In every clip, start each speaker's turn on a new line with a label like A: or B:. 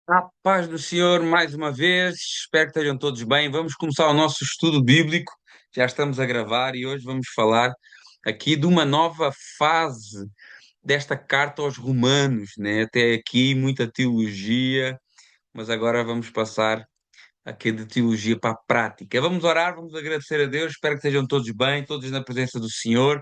A: A paz do Senhor, mais uma vez, espero que estejam todos bem. Vamos começar o nosso estudo bíblico. Já estamos a gravar e hoje vamos falar aqui de uma nova fase desta carta aos Romanos, né? Até aqui muita teologia, mas agora vamos passar aqui de teologia para a prática. Vamos orar, vamos agradecer a Deus. Espero que estejam todos bem, todos na presença do Senhor.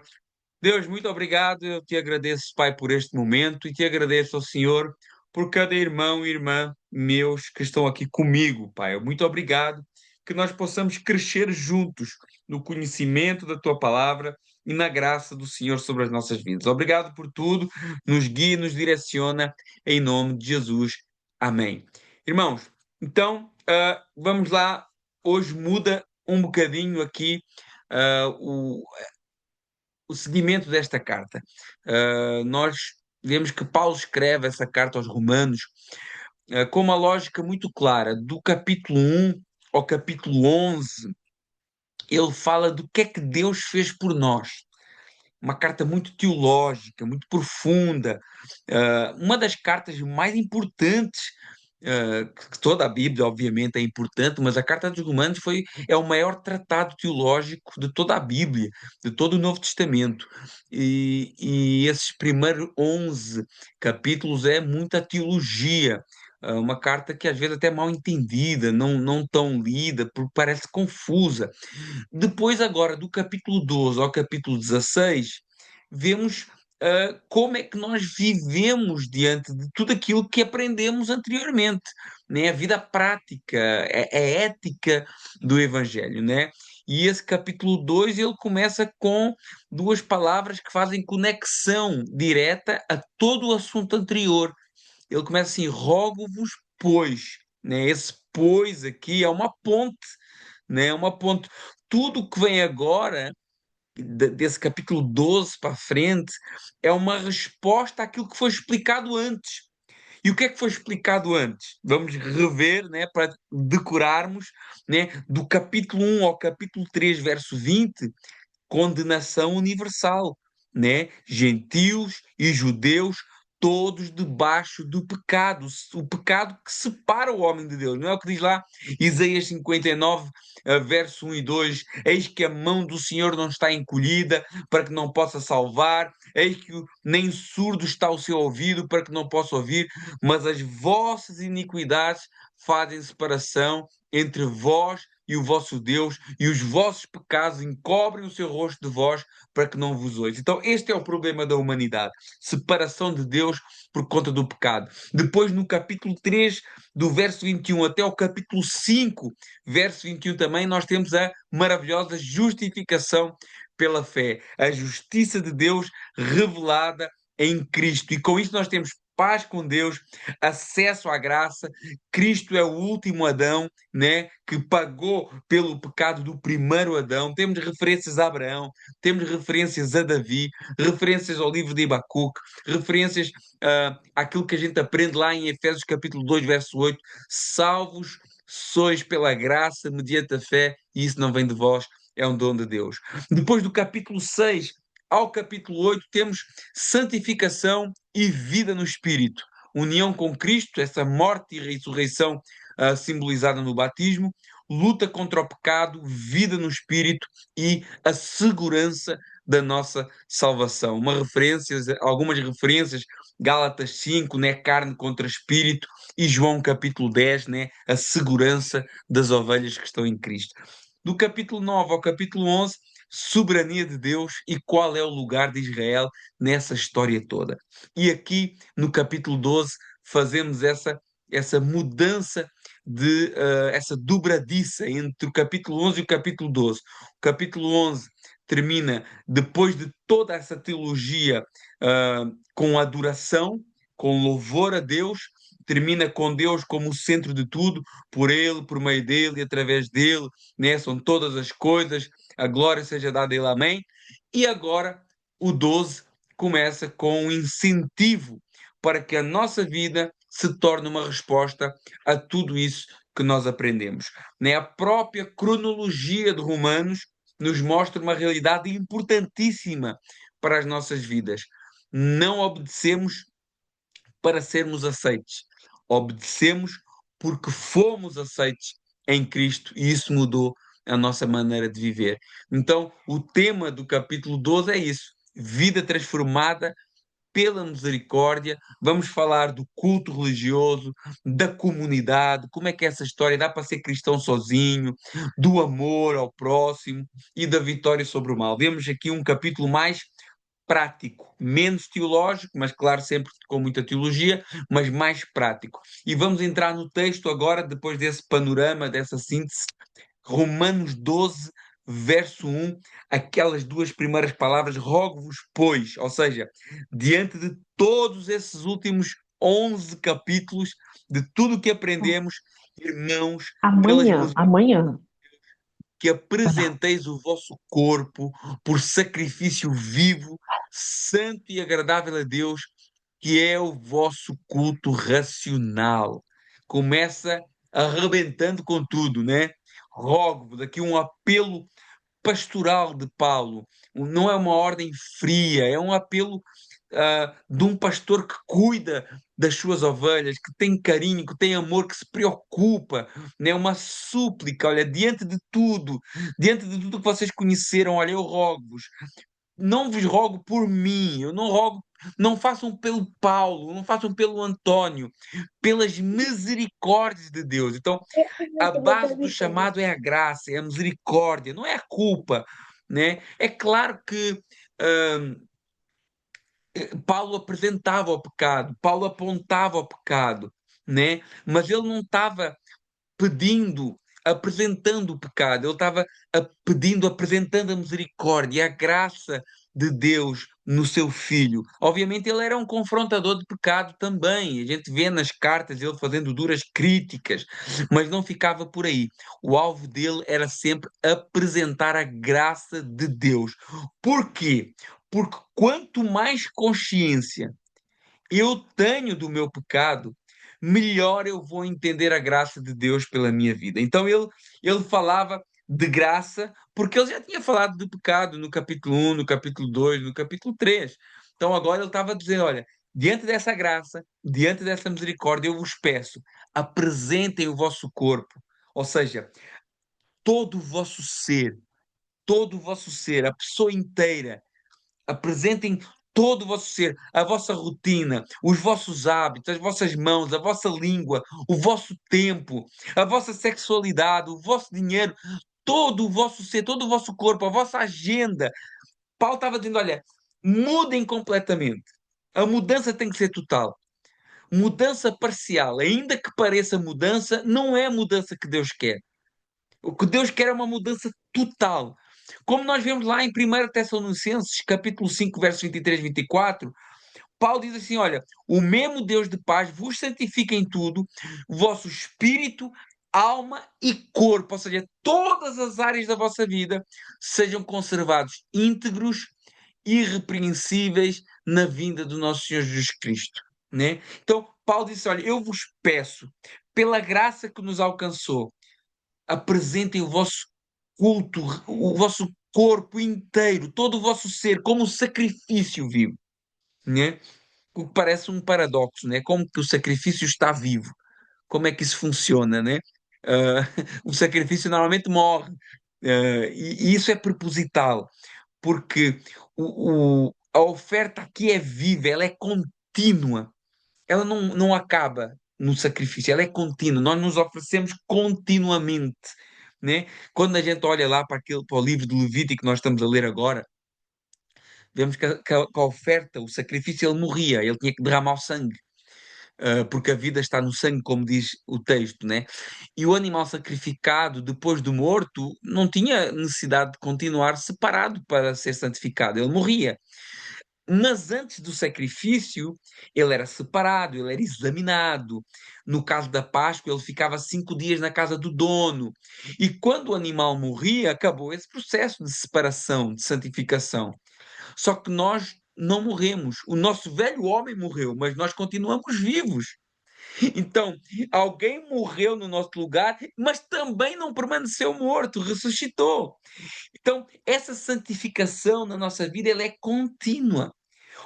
A: Deus, muito obrigado. Eu te agradeço, Pai, por este momento e te agradeço ao Senhor por cada irmão e irmã meus que estão aqui comigo, Pai. Muito obrigado que nós possamos crescer juntos no conhecimento da tua palavra e na graça do Senhor sobre as nossas vidas. Obrigado por tudo. Nos guia, nos direciona em nome de Jesus. Amém. Irmãos, então, vamos lá. Hoje muda um bocadinho aqui o seguimento desta carta. Nós vemos que Paulo escreve essa carta aos Romanos com uma lógica muito clara. Do capítulo 1 ao capítulo 11, ele fala do que é que Deus fez por nós. Uma carta muito teológica, muito profunda, uma das cartas mais importantes, que toda a Bíblia, obviamente, é importante, mas a Carta dos Romanos é o maior tratado teológico de toda a Bíblia, de todo o Novo Testamento. E esses primeiros 11 capítulos é muita teologia. Uma carta que às vezes até é mal entendida, não tão lida, porque parece confusa. Depois, agora, do capítulo 12 ao capítulo 16, vemos como é que nós vivemos diante de tudo aquilo que aprendemos anteriormente, né? A vida prática, a ética do Evangelho, né? E esse capítulo 2 ele começa com duas palavras que fazem conexão direta a todo o assunto anterior. Ele começa assim: rogo-vos, pois, né? Esse pois aqui é uma ponte, né? Uma ponte. Tudo o que vem agora, desse capítulo 12 para a frente, é uma resposta àquilo que foi explicado antes. E o que é que foi explicado antes? Vamos rever, né, para decorarmos, né, do capítulo 1 ao capítulo 3, verso 20, condenação universal, né? Gentios e judeus, todos debaixo do pecado, o pecado que separa o homem de Deus. Não é o que diz lá Isaías 59, verso 1 e 2: eis que a mão do Senhor não está encolhida para que não possa salvar, eis que nem surdo está o seu ouvido para que não possa ouvir, mas as vossas iniquidades fazem separação entre vós e o vosso Deus, e os vossos pecados encobrem o seu rosto de vós para que não vos ouça. Então, este é o problema da humanidade: separação de Deus por conta do pecado. Depois, no capítulo 3, do verso 21 até o capítulo 5, verso 21 também, nós temos a maravilhosa justificação pela fé, a justiça de Deus revelada em Cristo. E com isso nós temos paz com Deus, acesso à graça. Cristo é o último Adão, né, que pagou pelo pecado do primeiro Adão. Temos referências a Abraão, temos referências a Davi, referências ao livro de Abacuque, referências àquilo que a gente aprende lá em Efésios capítulo 2, verso 8: salvos sois pela graça, mediante a fé, e isso não vem de vós, é um dom de Deus. Depois do capítulo 6 ao capítulo 8, temos santificação e vida no Espírito. União com Cristo, essa morte e ressurreição simbolizada no batismo, luta contra o pecado, vida no Espírito e a segurança da nossa salvação. Algumas referências, Gálatas 5, né, carne contra espírito, e João capítulo 10, né, a segurança das ovelhas que estão em Cristo. Do capítulo 9 ao capítulo 11, soberania de Deus e qual é o lugar de Israel nessa história toda. E aqui, no capítulo 12, fazemos essa mudança essa dobradiça entre o capítulo 11 e o capítulo 12. O capítulo 11 termina depois de toda essa teologia com adoração, com louvor a Deus, termina com Deus como o centro de tudo, por Ele, por meio dEle e através dEle, né? São todas as coisas, a glória seja dada a Ele, amém. E agora o 12 começa com um incentivo para que a nossa vida se torne uma resposta a tudo isso que nós aprendemos, né? A própria cronologia de Romanos nos mostra uma realidade importantíssima para as nossas vidas. Não obedecemos para sermos aceites. Obedecemos porque fomos aceitos em Cristo e isso mudou a nossa maneira de viver. Então, o tema do capítulo 12 é isso: vida transformada pela misericórdia. Vamos falar do culto religioso, da comunidade, como é que é essa história dá para ser cristão sozinho, do amor ao próximo e da vitória sobre o mal. Vemos aqui um capítulo mais prático, menos teológico, mas claro, sempre com muita teologia, mas mais prático. E vamos entrar no texto agora, depois desse panorama, dessa síntese, Romanos 12, verso 1, aquelas duas primeiras palavras, rogo-vos, pois, ou seja, diante de todos esses últimos 11 capítulos, de tudo o que aprendemos, irmãos, pelas
B: Amanhã, amanhã.
A: que
B: Vai lá.
A: apresenteis o vosso corpo por sacrifício vivo, santo e agradável a Deus, que é o vosso culto racional. Começa arrebentando com tudo, né? Rogo-vos, aqui um apelo pastoral de Paulo. Não é uma ordem fria, é um apelo de um pastor que cuida das suas ovelhas, que tem carinho, que tem amor, que se preocupa, né? Uma súplica, olha, diante de tudo que vocês conheceram, olha, eu rogo-vos, não vos rogo por mim, eu não rogo, não façam pelo Paulo, não façam pelo António, pelas misericórdias de Deus. Então, a base do chamado é a graça, é a misericórdia, não é a culpa, né? É claro que hum, Paulo apresentava o pecado, Paulo apontava o pecado, né? Mas ele não estava pedindo, apresentando o pecado, ele estava pedindo, apresentando a misericórdia, a graça de Deus no seu filho. Obviamente, ele era um confrontador de pecado também. A gente vê nas cartas ele fazendo duras críticas, mas não ficava por aí. O alvo dele era sempre apresentar a graça de Deus. Por quê? Porque quanto mais consciência eu tenho do meu pecado, melhor eu vou entender a graça de Deus pela minha vida. Então ele falava de graça, porque ele já tinha falado de pecado no capítulo 1, no capítulo 2, no capítulo 3. Então agora ele estava dizendo: olha, diante dessa graça, diante dessa misericórdia, eu vos peço, apresentem o vosso corpo, ou seja, todo o vosso ser, todo o vosso ser, a pessoa inteira. Apresentem todo o vosso ser, a vossa rotina, os vossos hábitos, as vossas mãos, a vossa língua, o vosso tempo, a vossa sexualidade, o vosso dinheiro, todo o vosso ser, todo o vosso corpo, a vossa agenda. Paulo estava dizendo: olha, mudem completamente. A mudança tem que ser total. Mudança parcial, ainda que pareça mudança, não é a mudança que Deus quer. O que Deus quer é uma mudança total. Como nós vemos lá em 1 Tessalonicenses, capítulo 5, versos 23 e 24, Paulo diz assim: olha, o mesmo Deus de paz vos santifica em tudo, vosso espírito, alma e corpo, ou seja, todas as áreas da vossa vida sejam conservados íntegros, irrepreensíveis na vinda do nosso Senhor Jesus Cristo, né? Então, Paulo disse: olha, eu vos peço, pela graça que nos alcançou, apresentem o vosso culto, o vosso corpo inteiro, todo o vosso ser, como um sacrifício vivo, né? O que parece um paradoxo, né? Como que o sacrifício está vivo? Como é que isso funciona, né? Ah, o sacrifício normalmente morre, e isso é proposital, porque a oferta aqui é viva, ela é contínua, ela não acaba no sacrifício, ela é contínua. Nós nos oferecemos continuamente, né? Quando a gente olha lá para o livro de Levítico que nós estamos a ler agora, vemos que a oferta, o sacrifício, ele morria, ele tinha que derramar o sangue, porque a vida está no sangue, como diz o texto, né? E o animal sacrificado depois do morto não tinha necessidade de continuar separado para ser santificado, ele morria. Mas antes do sacrifício, ele era separado, ele era examinado. No caso da Páscoa, ele ficava 5 dias na casa do dono. E quando o animal morria, acabou esse processo de separação, de santificação. Só que nós não morremos. O nosso velho homem morreu, mas nós continuamos vivos. Então, alguém morreu no nosso lugar, mas também não permaneceu morto, ressuscitou. Então, essa santificação na nossa vida, ela é contínua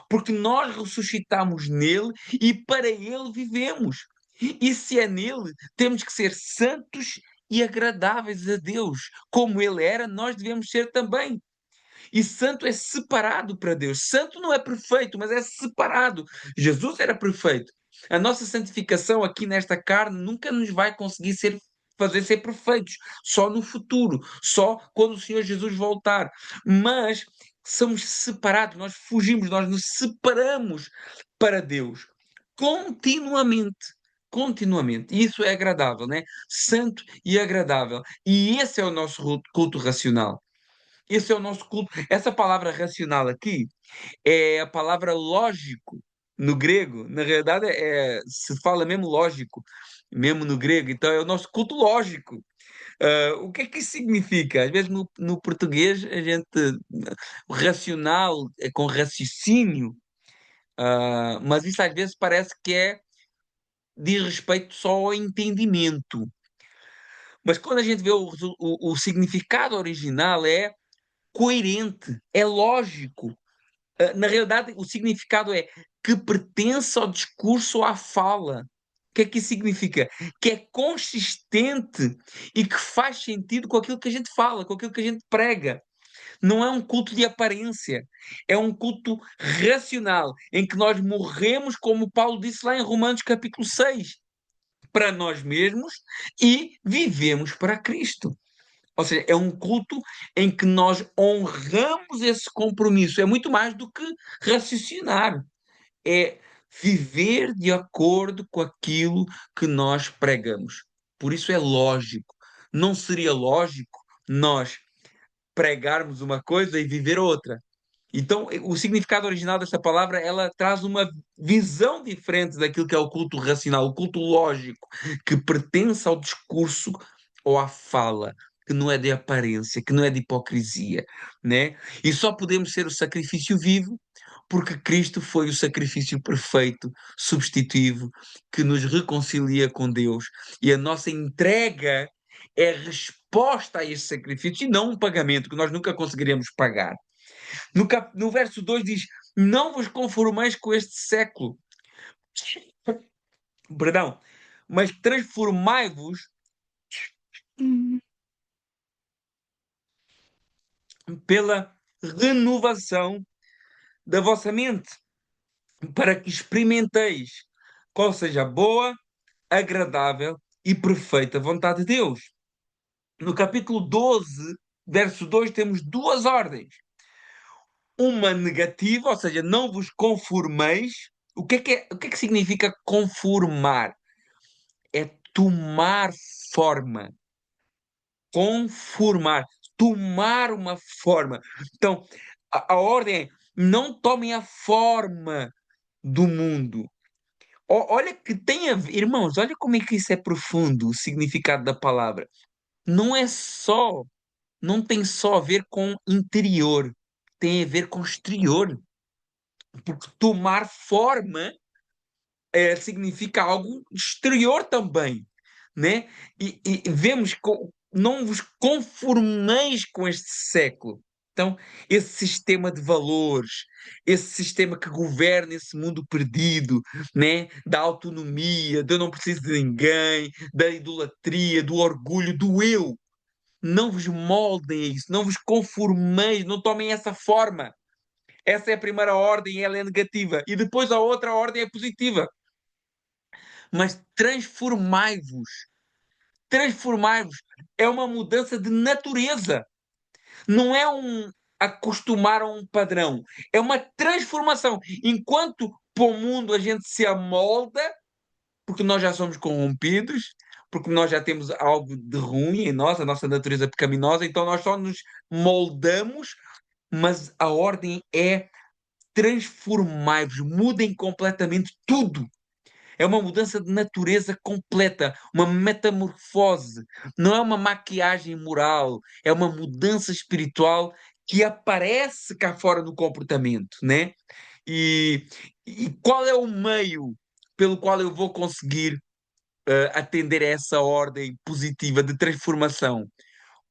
A: porque nós ressuscitamos nele e para ele vivemos. E se é nele, temos que ser santos e agradáveis a Deus. Como ele era, nós devemos ser também. E santo é separado para Deus. Santo não é perfeito, mas é separado. Jesus era perfeito. A nossa santificação aqui nesta carne nunca nos vai conseguir fazer ser perfeitos. Só no futuro. Só quando o Senhor Jesus voltar. Mas somos separados. Nós fugimos. Nós nos separamos para Deus. Continuamente. Continuamente. E isso é agradável, né? Santo e agradável. E esse é o nosso culto racional. Esse é o nosso culto. Essa palavra racional aqui é a palavra lógico no grego. Na realidade, se fala mesmo lógico, mesmo no grego. Então, é o nosso culto lógico. O que é que isso significa? Às vezes, no português, a gente. O racional é com raciocínio, mas isso às vezes parece que diz respeito só ao entendimento. Mas quando a gente vê o significado original, é coerente, é lógico. Na realidade, o significado é que pertence ao discurso ou à fala. O que é que isso significa? Que é consistente e que faz sentido com aquilo que a gente fala, com aquilo que a gente prega. Não é um culto de aparência, é um culto racional, em que nós morremos, como Paulo disse lá em Romanos capítulo 6, para nós mesmos e vivemos para Cristo. Ou seja, é um culto em que nós honramos esse compromisso. É muito mais do que raciocinar. É viver de acordo com aquilo que nós pregamos. Por isso é lógico. Não seria lógico nós pregarmos uma coisa e viver outra. Então, o significado original dessa palavra, ela traz uma visão diferente daquilo que é o culto racional, o culto lógico, que pertence ao discurso ou à fala, que não é de aparência, que não é de hipocrisia, né? E só podemos ser o sacrifício vivo porque Cristo foi o sacrifício perfeito, substitutivo, que nos reconcilia com Deus. E a nossa entrega é resposta a esse sacrifício e não um pagamento que nós nunca conseguiremos pagar. No verso 2 diz: Não vos conformeis com este século, perdão, mas transformai-vos pela renovação da vossa mente, para que experimenteis qual seja a boa, agradável e perfeita vontade de Deus. No capítulo 12, verso 2, temos duas ordens. Uma negativa, ou seja, não vos conformeis. O que é que significa conformar? É tomar forma, conformar, tomar uma forma. Então, a ordem é: não tomem a forma do mundo. Olha que tem a ver, irmãos, olha como é que isso é profundo, o significado da palavra. Não é só, não tem só a ver com interior, tem a ver com exterior. Porque tomar forma significa algo exterior também, né? E vemos que não vos conformeis com este século. Então, esse sistema de valores, esse sistema que governa esse mundo perdido, né? Da autonomia, de eu não preciso de ninguém, da idolatria, do orgulho, do eu. Não vos moldem a isso, não vos conformeis, não tomem essa forma. Essa é a primeira ordem, ela é negativa. E depois a outra ordem é positiva. Mas transformai-vos. Transformai-vos. É uma mudança de natureza. Não é um acostumar a um padrão. É uma transformação. Enquanto para o mundo a gente se amolda, porque nós já somos corrompidos, porque nós já temos algo de ruim em nós, a nossa natureza pecaminosa, então nós só nos moldamos, mas a ordem é transformai-vos, mudem completamente tudo. É uma mudança de natureza completa, uma metamorfose. Não é uma maquiagem moral, é uma mudança espiritual que aparece cá fora no comportamento, né? E, e qual é o meio pelo qual eu vou conseguir atender a essa ordem positiva de transformação?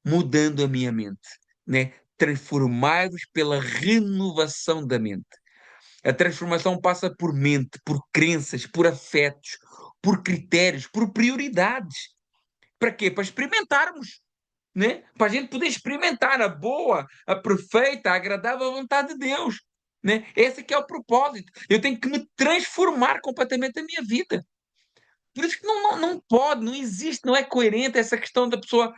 A: Mudando a minha mente, né? Transformai-vos pela renovação da mente. A transformação passa por mente, por crenças, por afetos, por critérios, por prioridades. Para quê? Para experimentarmos, né? Para a gente poder experimentar a boa, a perfeita, a agradável vontade de Deus, né? Esse que é o propósito. Eu tenho que me transformar completamente a minha vida. Por isso que não pode, não existe, não é coerente essa questão da pessoa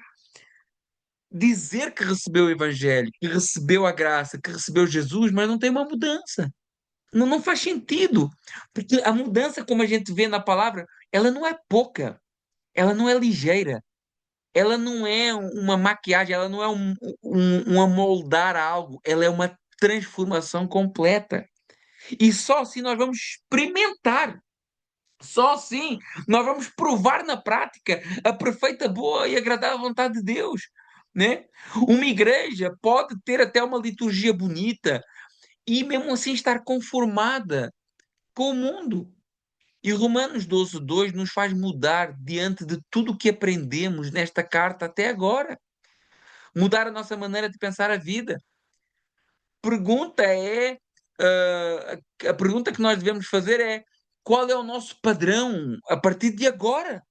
A: dizer que recebeu o Evangelho, que recebeu a graça, que recebeu Jesus, mas não tem uma mudança. Não faz sentido. Porque a mudança, como a gente vê na palavra, ela não é pouca, ela não é ligeira, ela não é uma maquiagem, ela não é um amoldar algo, ela é uma transformação completa. E só assim nós vamos experimentar. Só assim nós vamos provar na prática a perfeita, boa e agradável vontade de Deus, né? Uma igreja pode ter até uma liturgia bonita e mesmo assim estar conformada com o mundo. E Romanos 12:2 nos faz mudar diante de tudo o que aprendemos nesta carta até agora. Mudar a nossa maneira de pensar a vida. Pergunta é, a pergunta que nós devemos fazer é: qual é o nosso padrão a partir de agora?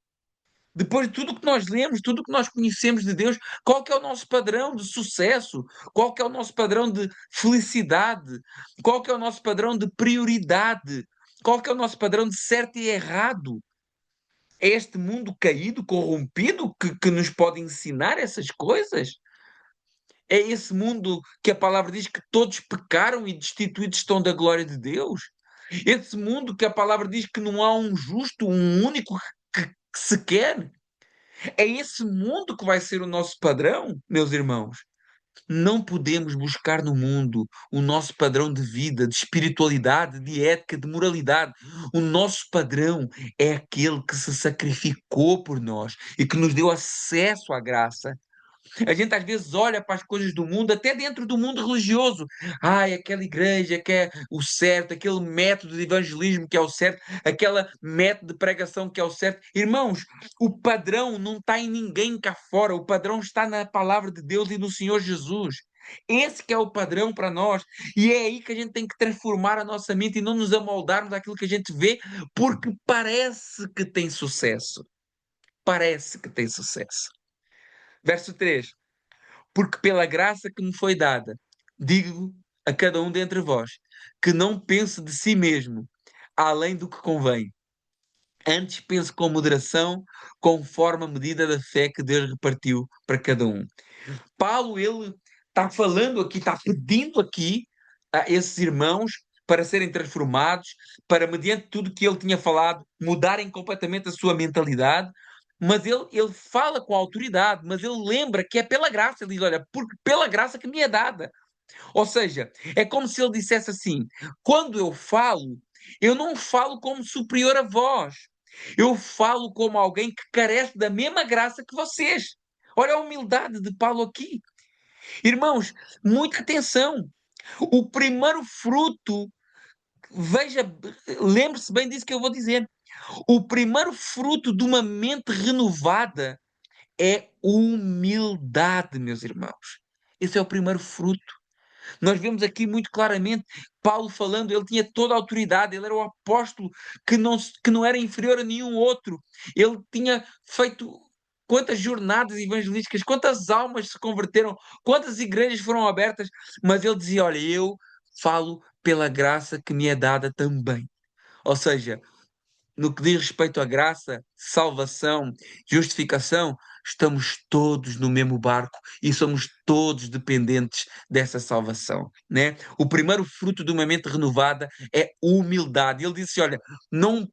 A: Depois de tudo que nós lemos, tudo que nós conhecemos de Deus, qual que é o nosso padrão de sucesso? Qual que é o nosso padrão de felicidade? Qual que é o nosso padrão de prioridade? Qual que é o nosso padrão de certo e errado? É este mundo caído, corrompido, que nos pode ensinar essas coisas? É esse mundo que a palavra diz que todos pecaram e destituídos estão da glória de Deus? Esse mundo que a palavra diz que não há um justo, um único que se quer? É esse mundo que vai ser o nosso padrão, meus irmãos? Não podemos buscar no mundo o nosso padrão de vida, de espiritualidade, de ética, de moralidade. O nosso padrão é aquele que se sacrificou por nós e que nos deu acesso à graça. A gente às vezes olha para as coisas do mundo, até dentro do mundo religioso. Ai, aquela igreja que é o certo, aquele método de evangelismo que é o certo, aquela método de pregação que é o certo. Irmãos, o padrão não está em ninguém cá fora, o padrão está na palavra de Deus e no Senhor Jesus. Esse que é o padrão para nós. E é aí que a gente tem que transformar a nossa mente e não nos amoldarmos daquilo que a gente vê, porque parece que tem sucesso. Parece que tem sucesso. Verso 3: porque pela graça que me foi dada, digo a cada um dentre vós, que não pense de si mesmo, além do que convém. Antes pense com moderação, conforme a medida da fé que Deus repartiu para cada um. Paulo, ele está falando aqui, está pedindo aqui a esses irmãos para serem transformados, para, mediante tudo que ele tinha falado, mudarem completamente a sua mentalidade. Mas ele fala com autoridade, mas ele lembra que é pela graça. Ele diz: olha, porque pela graça que me é dada. Ou seja, é como se ele dissesse assim: quando eu não falo como superior a vós. Eu falo como alguém que carece da mesma graça que vocês. Olha a humildade de Paulo aqui. Irmãos, muita atenção. O primeiro fruto, veja, lembre-se bem disso que eu vou dizer. O primeiro fruto de uma mente renovada é humildade, meus irmãos. Esse é o primeiro fruto. Nós vemos aqui muito claramente Paulo falando, ele tinha toda a autoridade, ele era o apóstolo que não era inferior a nenhum outro. Ele tinha feito quantas jornadas evangelísticas, quantas almas se converteram, quantas igrejas foram abertas, mas ele dizia: olha, eu falo pela graça que me é dada também. Ou seja, no que diz respeito à graça, salvação, justificação, estamos todos no mesmo barco e somos todos dependentes dessa salvação, né? O primeiro fruto de uma mente renovada é humildade. Ele disse: olha, não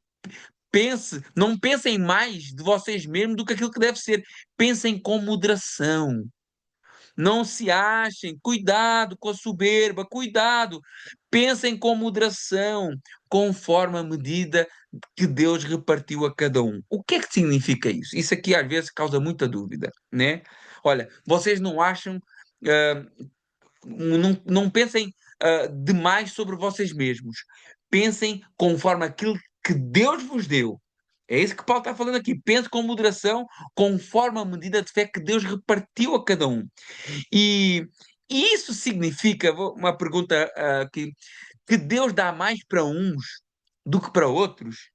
A: não pensem mais de vocês mesmos do que aquilo que deve ser. Pensem com moderação. Não se achem, cuidado com a soberba, cuidado. Pensem com moderação, conforme a medida que Deus repartiu a cada um. O que é que significa isso? Isso aqui às vezes causa muita dúvida, né? Olha, vocês não acham, ah, não pensem demais sobre vocês mesmos. Pensem conforme aquilo que Deus vos deu. É isso que Paulo está falando aqui. Pense com moderação, conforme a medida de fé que Deus repartiu a cada um. E, e isso significa, uma pergunta que Deus dá mais para uns do que para outros?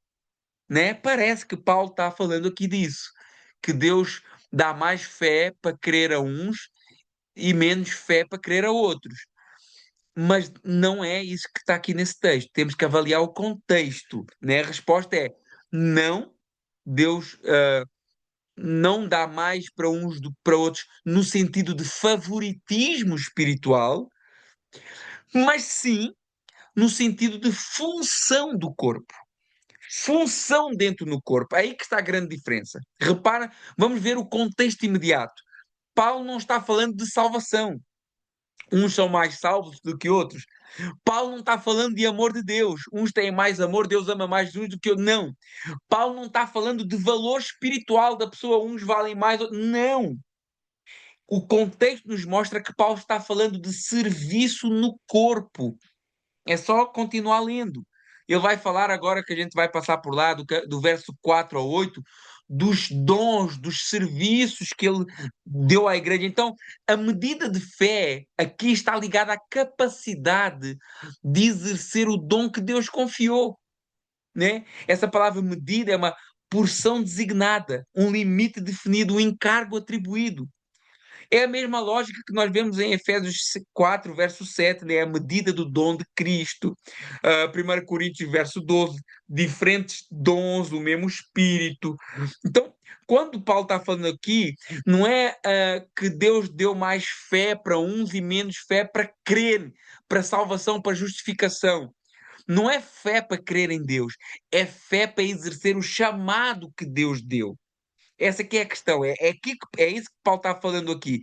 A: né? Parece que Paulo está falando aqui disso, que Deus dá mais fé para crer a uns e menos fé para crer a outros. Mas não é isso que está aqui nesse texto. Temos que avaliar o contexto, né? A resposta é não. Deus não dá mais para uns do que para outros no sentido de favoritismo espiritual, mas sim no sentido de função do corpo. Função dentro do corpo. É aí que está a grande diferença. Repara, vamos ver o contexto imediato. Paulo não está falando de salvação. Uns são mais salvos do que outros. Paulo não está falando de amor de Deus. Uns têm mais amor, Deus ama mais uns do que outros. Não. Paulo não está falando de valor espiritual da pessoa. Uns valem mais, outros. Não. O contexto nos mostra que Paulo está falando de serviço no corpo. É só continuar lendo. Ele vai falar agora que a gente vai passar por lá, do verso 4 ao 8, dos dons, dos serviços que ele deu à igreja. Então, a medida de fé aqui está ligada à capacidade de exercer o dom que Deus confiou, né? Essa palavra medida é uma porção designada, um limite definido, um encargo atribuído. É a mesma lógica que nós vemos em Efésios 4, verso 7, né? A medida do dom de Cristo. 1 Coríntios, verso 12, diferentes dons, o mesmo Espírito. Então, quando Paulo está falando aqui, não é que Deus deu mais fé para uns e menos fé para crer, para salvação, para justificação. Não é fé para crer em Deus, é fé para exercer o chamado que Deus deu. Essa que é a questão, é isso que Paulo está falando aqui.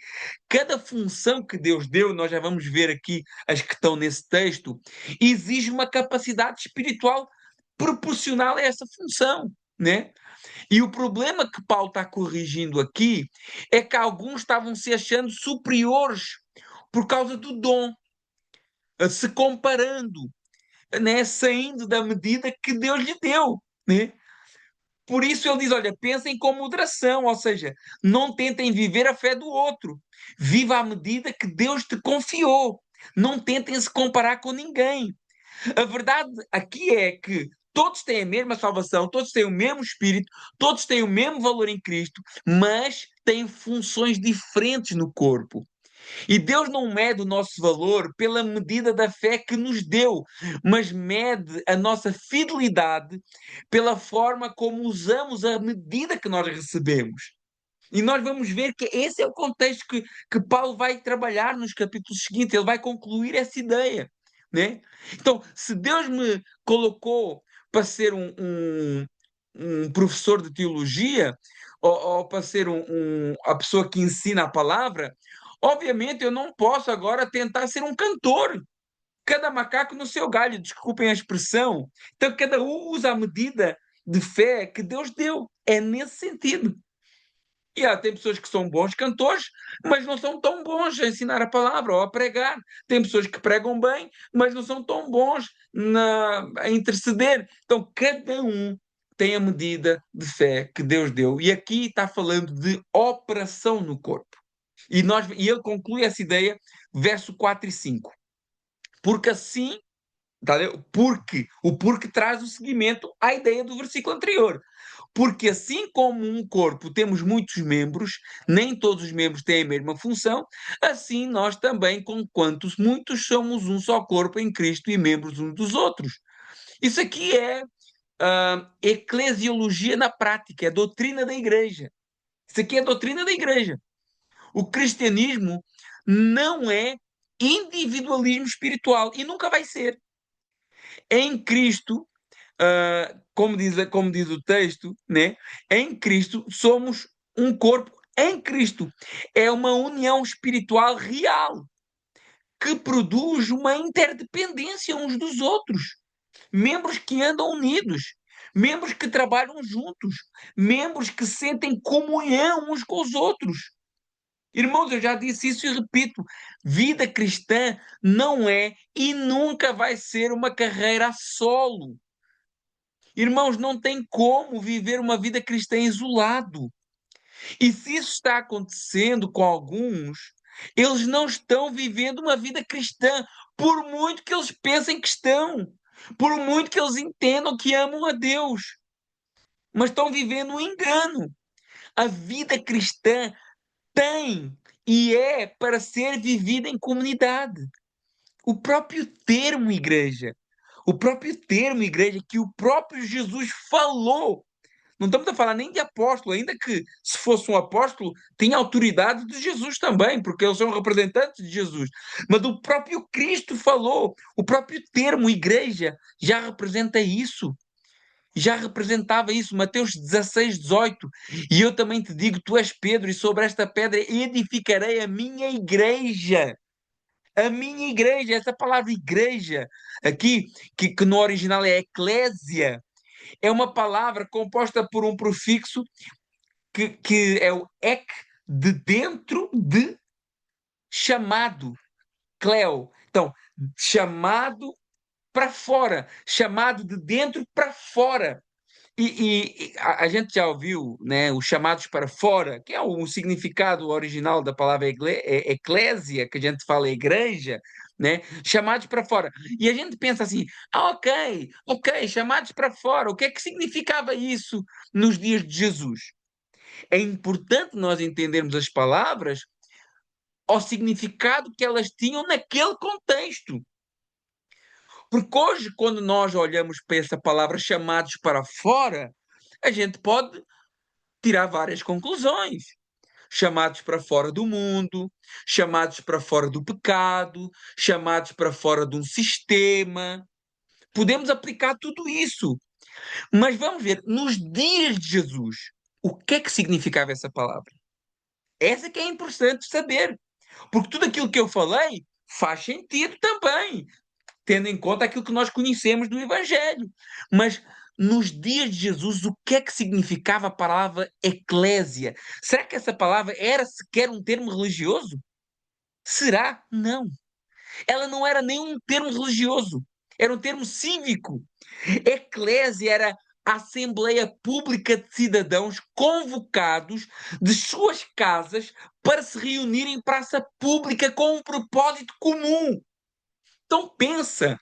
A: Cada função que Deus deu, nós já vamos ver aqui as que estão nesse texto, exige uma capacidade espiritual proporcional a essa função, né? E o problema que Paulo está corrigindo aqui é que alguns estavam se achando superiores por causa do dom, se comparando, né? Saindo da medida que Deus lhe deu, né? Por isso ele diz: olha, pensem com moderação, ou seja, não tentem viver a fé do outro. Viva à medida que Deus te confiou. Não tentem se comparar com ninguém. A verdade aqui é que todos têm a mesma salvação, todos têm o mesmo Espírito, todos têm o mesmo valor em Cristo, mas têm funções diferentes no corpo. E Deus não mede o nosso valor pela medida da fé que nos deu, mas mede a nossa fidelidade pela forma como usamos a medida que nós recebemos. E nós vamos ver que esse é o contexto que Paulo vai trabalhar nos capítulos seguintes. Ele vai concluir essa ideia, né? Então, se Deus me colocou para ser um professor de teologia, ou para ser a pessoa que ensina a palavra, obviamente eu não posso agora tentar ser um cantor. Cada macaco no seu galho, desculpem a expressão. Então, cada um usa a medida de fé que Deus deu. É nesse sentido. E tem pessoas que são bons cantores, mas não são tão bons a ensinar a palavra ou a pregar. Tem pessoas que pregam bem, mas não são tão bons a interceder. Então, cada um tem a medida de fé que Deus deu. E aqui está falando de operação no corpo. E ele conclui essa ideia, verso 4 e 5. Porque assim, tá, porque traz o seguimento à ideia do versículo anterior. Porque assim como um corpo temos muitos membros, nem todos os membros têm a mesma função, assim nós também, conquanto muitos, somos um só corpo em Cristo e membros uns dos outros. Isso aqui é eclesiologia na prática, é doutrina da igreja. Isso aqui é doutrina da igreja. O cristianismo não é individualismo espiritual e nunca vai ser. Em Cristo, como diz o texto, né? Em Cristo somos um corpo em Cristo. É uma união espiritual real que produz uma interdependência uns dos outros. Membros que andam unidos, membros que trabalham juntos, membros que sentem comunhão uns com os outros. Irmãos, eu já disse isso e repito: vida cristã não é e nunca vai ser uma carreira a solo. Irmãos, não tem como viver uma vida cristã isolado. E se isso está acontecendo com alguns, eles não estão vivendo uma vida cristã, por muito que eles pensem que estão, por muito que eles entendam que amam a Deus. mas estão vivendo um engano. A vida cristã tem e é para ser vivida em comunidade. O próprio termo igreja, o próprio termo igreja que o próprio Jesus falou. Não estamos a falar nem de apóstolo, ainda que se fosse um apóstolo, tinha autoridade de Jesus também, porque eles são representantes de Jesus. Mas o próprio Cristo falou, o próprio termo igreja já representa isso. Já representava isso, Mateus 16, 18. E eu também te digo: tu és Pedro, e sobre esta pedra edificarei a minha igreja. A minha igreja, essa palavra igreja, aqui, que no original é eclésia, é uma palavra composta por um prefixo que é o ek, de dentro de chamado, cleo. Então, chamado para fora, chamado de dentro para fora. A gente já ouviu, né, os chamados para fora, que é o significado original da palavra eclésia, que a gente fala igreja, né? Chamados para fora. E a gente pensa assim: ok, ok, chamados para fora. O que é que significava isso nos dias de Jesus? É importante nós entendermos as palavras ao significado que elas tinham naquele contexto. Porque hoje, quando nós olhamos para essa palavra chamados para fora, a gente pode tirar várias conclusões. Chamados para fora do mundo, chamados para fora do pecado, chamados para fora de um sistema. Podemos aplicar tudo isso. Mas vamos ver, nos dias de Jesus, o que é que significava essa palavra? Essa que é importante saber. Porque tudo aquilo que eu falei faz sentido também, tendo em conta aquilo que nós conhecemos do Evangelho. Mas nos dias de Jesus, o que é que significava a palavra eclésia? Será que essa palavra era sequer um termo religioso? Será? Não. Ela não era nenhum termo religioso. Era um termo cívico. Eclésia era a Assembleia Pública de Cidadãos convocados de suas casas para se reunirem em praça pública com um propósito comum. Então pensa,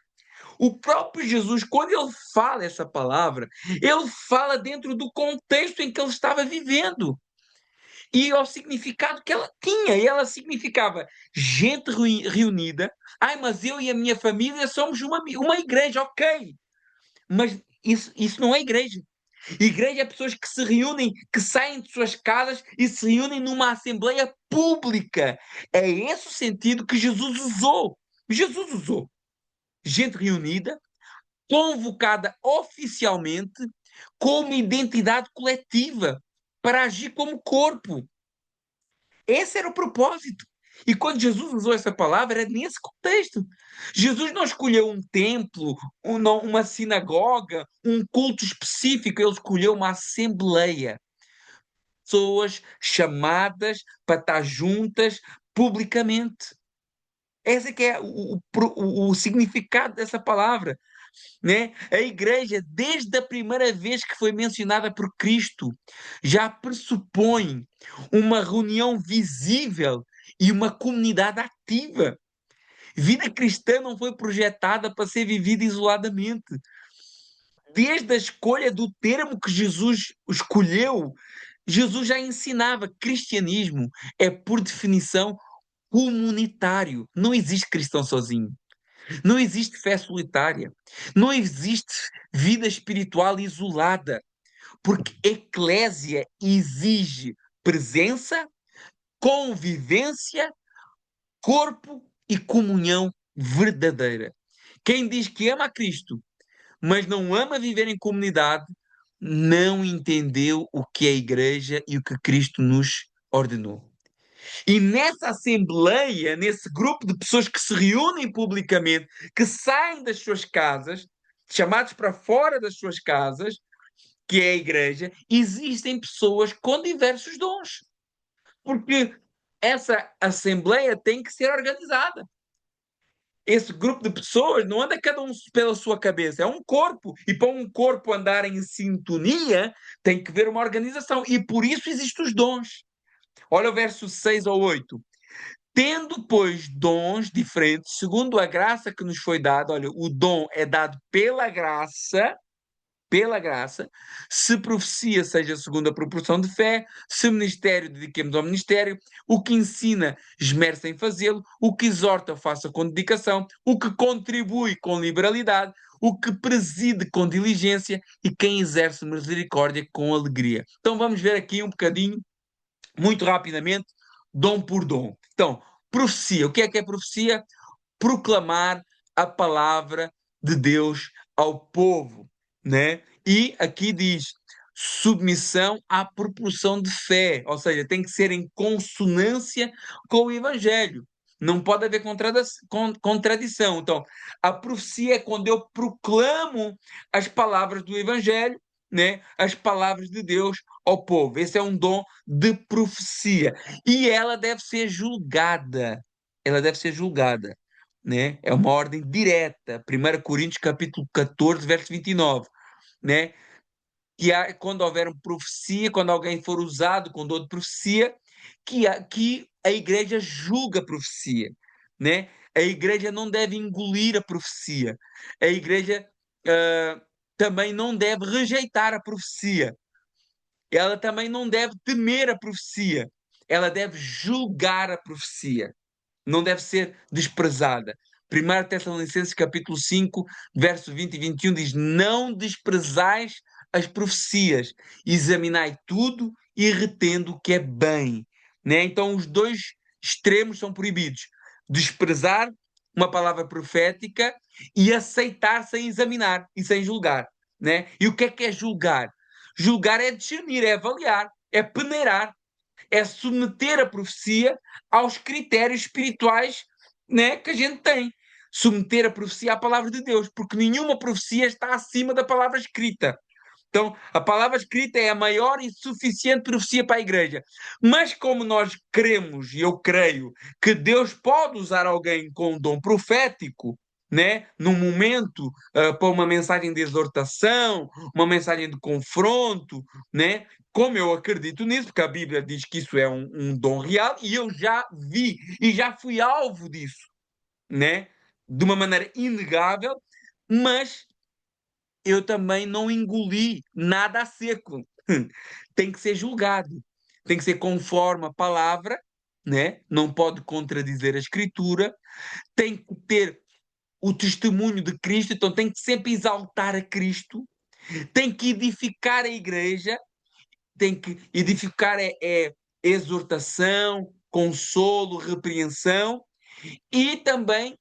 A: o próprio Jesus, quando ele fala essa palavra, ele fala dentro do contexto em que ele estava vivendo e ao significado que ela tinha. E ela significava gente reunida. Ai, mas eu e a minha família somos uma igreja, ok. Mas isso não é igreja. Igreja é pessoas que se reúnem, que saem de suas casas e se reúnem numa assembleia pública. É esse o sentido que Jesus usou. Jesus usou gente reunida, convocada oficialmente, com uma identidade coletiva, para agir como corpo. Esse era o propósito. E quando Jesus usou essa palavra, era nesse contexto. Jesus não escolheu um templo, uma sinagoga, um culto específico, ele escolheu uma assembleia. Pessoas chamadas para estar juntas publicamente. Esse é que é o significado dessa palavra, né? A igreja, desde a primeira vez que foi mencionada por Cristo, já pressupõe uma reunião visível e uma comunidade ativa. Vida cristã não foi projetada para ser vivida isoladamente. Desde a escolha do termo que Jesus escolheu, Jesus já ensinava: cristianismo é, por definição, comunitário. Não existe cristão sozinho. Não existe fé solitária. Não existe vida espiritual isolada. Porque eclésia exige presença, convivência, corpo e comunhão verdadeira. Quem diz que ama a Cristo, mas não ama viver em comunidade, não entendeu o que é a igreja e o que Cristo nos ordenou. E nessa assembleia, nesse grupo de pessoas que se reúnem publicamente, que saem das suas casas, chamados para fora das suas casas, que é a igreja, existem pessoas com diversos dons. Porque essa assembleia tem que ser organizada. Esse grupo de pessoas não anda cada um pela sua cabeça, é um corpo. E para um corpo andar em sintonia, tem que haver uma organização. E por isso existem os dons. Olha o verso 6 ou 8. Tendo, pois, dons diferentes, segundo a graça que nos foi dada, olha, o dom é dado pela graça, pela graça, se profecia, seja segundo a proporção de fé, se ministério, dediquemos ao ministério, o que ensina, esmere-se em fazê-lo, o que exorta, faça com dedicação, o que contribui com liberalidade, o que preside com diligência e quem exerce misericórdia com alegria. Então vamos ver aqui um bocadinho, muito rapidamente, dom por dom. Então, profecia. O que é profecia? Proclamar a palavra de Deus ao povo, né? E aqui diz submissão à proporção de fé, ou seja, tem que ser em consonância com o evangelho. Não pode haver contradição. Então, a profecia é quando eu proclamo as palavras do evangelho, né? As palavras de Deus ao povo. Esse é um dom de profecia. E ela deve ser julgada. Ela deve ser julgada, né? É uma ordem direta. 1 Coríntios capítulo 14, verso 29, né? Quando houver uma profecia, quando alguém for usado com dom de profecia, que a igreja julga a profecia, né? A igreja não deve engolir a profecia. A igreja também não deve rejeitar a profecia. Ela também não deve temer a profecia. Ela deve julgar a profecia, não deve ser desprezada. 1 Tessalonicenses capítulo 5, verso 20 e 21 diz: não desprezais as profecias, examinai tudo e retendo o que é bem. Né? Então os dois extremos são proibidos. Desprezar uma palavra profética e aceitar sem examinar e sem julgar. Né? E o que é julgar? Julgar é discernir, é avaliar, é peneirar, é submeter a profecia aos critérios espirituais, né, que a gente tem. Submeter a profecia à palavra de Deus, porque nenhuma profecia está acima da palavra escrita. Então, a palavra escrita é a maior e suficiente profecia para a igreja. Mas como nós cremos, e eu creio, que Deus pode usar alguém com um dom profético, né, num momento, para uma mensagem de exortação, uma mensagem de confronto, né, como eu acredito nisso, porque a Bíblia diz que isso é um dom real, e eu já vi e já fui alvo disso, né, de uma maneira inegável, mas eu também não engoli nada a seco. Tem que ser julgado. Tem que ser conforme a palavra, né? Não pode contradizer a escritura. Tem que ter o testemunho de Cristo, então tem que sempre exaltar a Cristo. Tem que edificar a igreja. Tem que edificar exortação, consolo, repreensão e também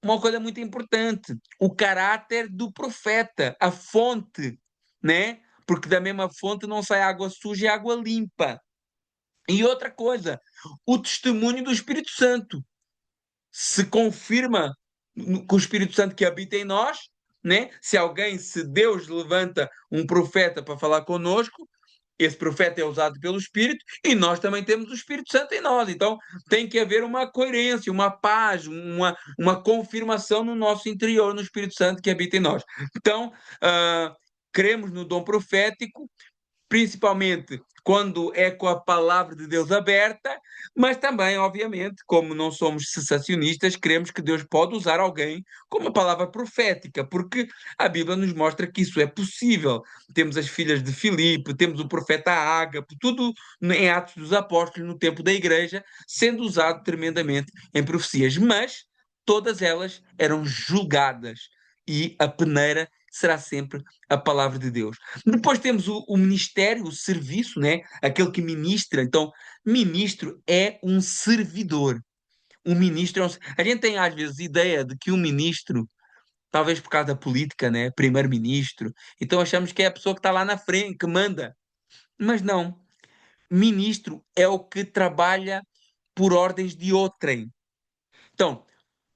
A: uma coisa muito importante, o caráter do profeta, a fonte, né? Porque da mesma fonte não sai água suja e água limpa. E outra coisa, o testemunho do Espírito Santo. Se confirma com o Espírito Santo que habita em nós, né? Se Deus levanta um profeta para falar conosco, esse profeta é usado pelo Espírito e nós também temos o Espírito Santo em nós. Então tem que haver uma coerência, uma paz, uma confirmação no nosso interior, no Espírito Santo que habita em nós. Então, cremos no dom profético, principalmente quando é com a palavra de Deus aberta, mas também, obviamente, como não somos cessacionistas, queremos que Deus pode usar alguém com uma palavra profética, porque a Bíblia nos mostra que isso é possível. Temos as filhas de Filipe, temos o profeta Ágape, tudo em Atos dos Apóstolos, no tempo da igreja, sendo usado tremendamente em profecias, mas todas elas eram julgadas e a peneira será sempre a palavra de Deus. Depois temos o ministério, o serviço, né? Aquele que ministra. Então, ministro é um servidor. Um ministro é um... A gente tem às vezes ideia de que um ministro, talvez por causa da política, né? Primeiro-ministro, então achamos que é a pessoa que está lá na frente, que manda. Mas não. Ministro é o que trabalha por ordens de outrem. Então,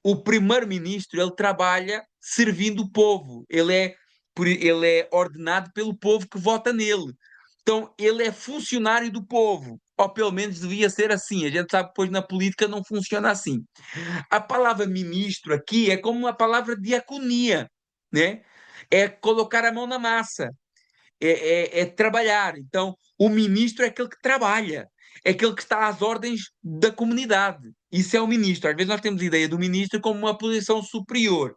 A: o primeiro-ministro, ele trabalha servindo o povo. Ele é ordenado pelo povo que vota nele. Então, ele é funcionário do povo. Ou pelo menos devia ser assim. A gente sabe que depois na política não funciona assim. A palavra ministro aqui é como a palavra diaconia, né? É colocar a mão na massa, é trabalhar. Então, o ministro é aquele que trabalha, é aquele que está às ordens da comunidade. Isso é o ministro. Às vezes nós temos a ideia do ministro como uma posição superior.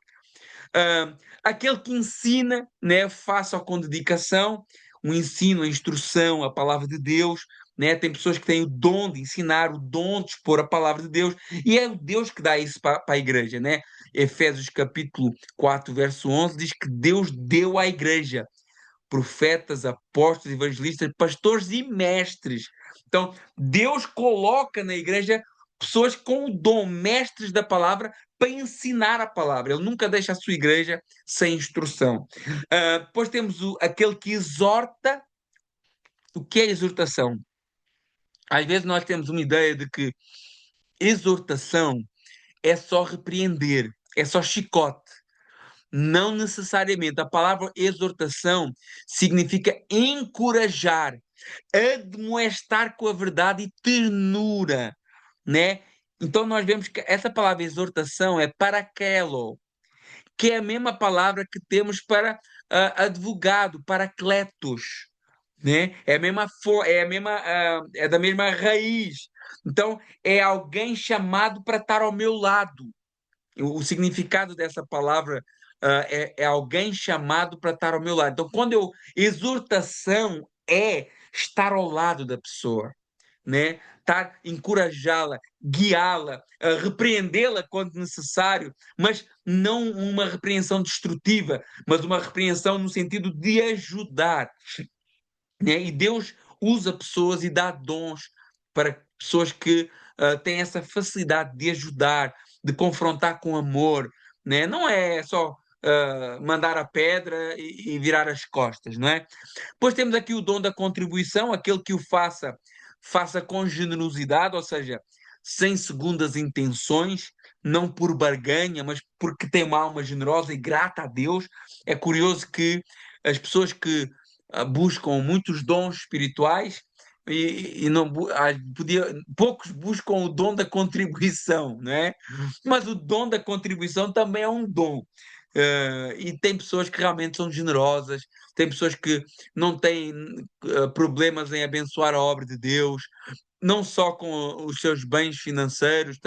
A: Ah, aquele que ensina, né, faça com dedicação, o ensino, a instrução, a palavra de Deus, né? Tem pessoas que têm o dom de ensinar, o dom de expor a palavra de Deus, e é o Deus que dá isso para a igreja, né? Efésios capítulo 4, verso 11, diz que Deus deu à igreja profetas, apóstolos, evangelistas, pastores e mestres. Então, Deus coloca na igreja pessoas com o dom, mestres da palavra, para ensinar a palavra. Ele nunca deixa a sua igreja sem instrução. Depois temos aquele que exorta. O que é exortação? Às vezes nós temos uma ideia de que exortação é só repreender, é só chicote. Não necessariamente. A palavra exortação significa encorajar, admoestar com a verdade e ternura, né? Então nós vemos que essa palavra exortação é paracelo, que é a mesma palavra que temos para advogado, paracletos, né? É da mesma raiz. Então é alguém chamado para estar ao meu lado. O significado dessa palavra é alguém chamado para estar ao meu lado. Então, exortação é estar ao lado da pessoa, né? Estar, encorajá-la, guiá-la, repreendê-la quando necessário, mas não uma repreensão destrutiva, mas uma repreensão no sentido de ajudar, né? E Deus usa pessoas e dá dons para pessoas que têm essa facilidade de ajudar, de confrontar com amor, né? Não é só mandar a pedra e virar as costas, não é? Depois temos aqui o dom da contribuição, aquele que o faça com generosidade, ou seja, sem segundas intenções, não por barganha, mas porque tem uma alma generosa e grata a Deus. É curioso que as pessoas que buscam muitos dons espirituais e não poucos buscam o dom da contribuição, não é? Mas o dom da contribuição também é um dom. E tem pessoas que realmente são generosas, tem pessoas que não têm problemas em abençoar a obra de Deus, não só com os seus bens financeiros,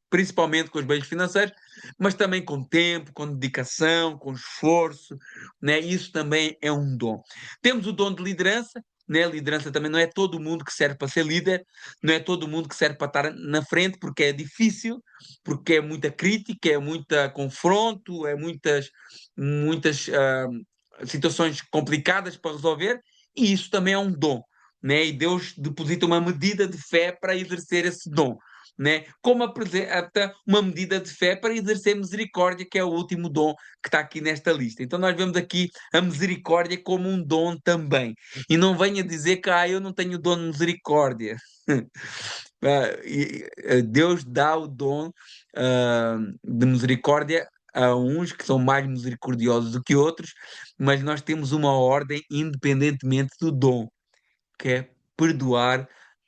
A: principalmente com os bens financeiros, mas também com tempo, com dedicação, com esforço, né? Isso também é um dom. Temos o dom de liderança, né? Liderança também não é todo mundo que serve para ser líder, não é todo mundo que serve para estar na frente, porque é difícil, porque é muita crítica, é muita confronto, é muitas situações complicadas para resolver, e isso também é um dom, né? E Deus deposita uma medida de fé para exercer esse dom, né? Como apresenta uma medida de fé para exercer misericórdia, que é o último dom que está aqui nesta lista. Então nós vemos aqui a misericórdia como um dom também. E não venha dizer que eu não tenho dom de misericórdia. Deus dá o dom de misericórdia a uns que são mais misericordiosos do que outros, mas nós temos uma ordem independentemente do dom, que é perdoar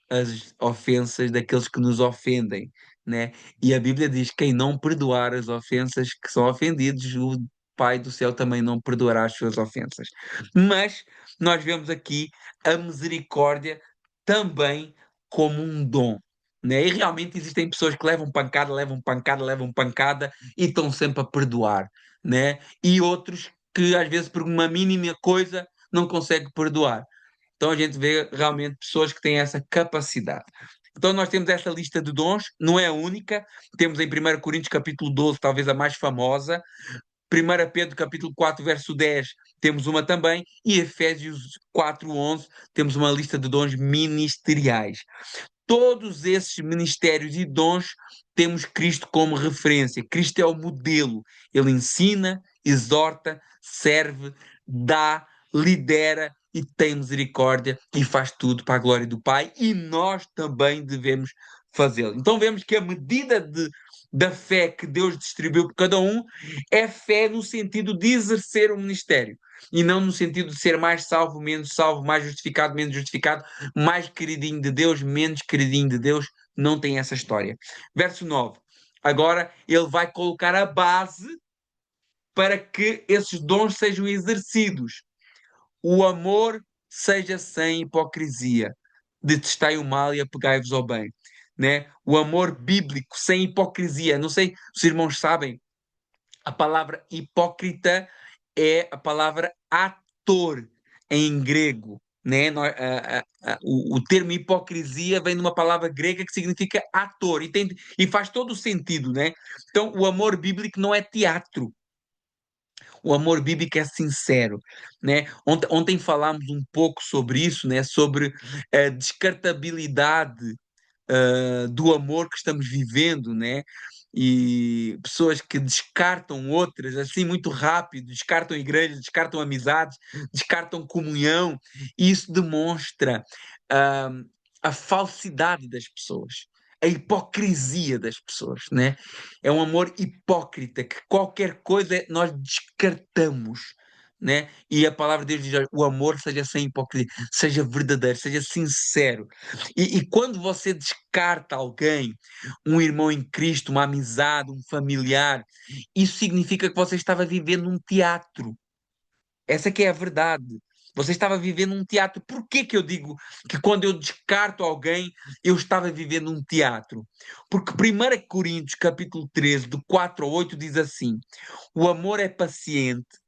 A: as ofensas daqueles que nos ofendem, né? E a Bíblia diz: quem não perdoar as ofensas que são ofendidos, o Pai do céu também não perdoará as suas ofensas. Mas nós vemos aqui a misericórdia também como um dom. Né? E realmente existem pessoas que levam pancada, levam pancada, levam pancada e estão sempre a perdoar, né? E outros que às vezes por uma mínima coisa não conseguem perdoar. Então a gente vê realmente pessoas que têm essa capacidade. Então nós temos essa lista de dons, não é a única, temos em 1 Coríntios capítulo 12, talvez a mais famosa, 1 Pedro capítulo 4, verso 10, temos uma também, e Efésios 4, 11, temos uma lista de dons ministeriais. Todos esses ministérios e dons temos Cristo como referência. Cristo é o modelo. Ele ensina, exorta, serve, dá, lidera e tem misericórdia e faz tudo para a glória do Pai, e nós também devemos fazê-lo. Então vemos que a medida da fé que Deus distribuiu por cada um é fé no sentido de exercer o ministério e não no sentido de ser mais salvo, menos salvo, mais justificado, menos justificado, mais queridinho de Deus, menos queridinho de Deus. Não tem essa história. Verso 9. Agora ele vai colocar a base para que esses dons sejam exercidos. O amor seja sem hipocrisia. Detestai o mal e apegai-vos ao bem. Né? O amor bíblico sem hipocrisia. Não sei se os irmãos sabem, A palavra hipócrita é a palavra ator em grego, né? O termo hipocrisia vem de uma palavra grega que significa ator e faz todo o sentido, né? Então, o amor bíblico não é teatro. O amor bíblico é sincero, né? Ontem falámos um pouco sobre isso, né? Sobre a descartabilidade do amor que estamos vivendo, né? E pessoas que descartam outras assim muito rápido, descartam igrejas, descartam amizades, descartam comunhão. E isso demonstra ah, a falsidade das pessoas, a hipocrisia das pessoas, né? É um amor hipócrita que qualquer coisa nós descartamos. Né? E a palavra de Deus diz: o amor seja sem hipocrisia, seja verdadeiro, seja sincero. E quando você descarta alguém, um irmão em Cristo, uma amizade, um familiar, isso significa que você estava vivendo um teatro. Essa que é a verdade. Você estava vivendo um teatro. Por que que eu digo que quando eu descarto alguém, eu estava vivendo um teatro? Porque 1 Coríntios, capítulo 13, do 4 ao 8, diz assim: o amor é paciente,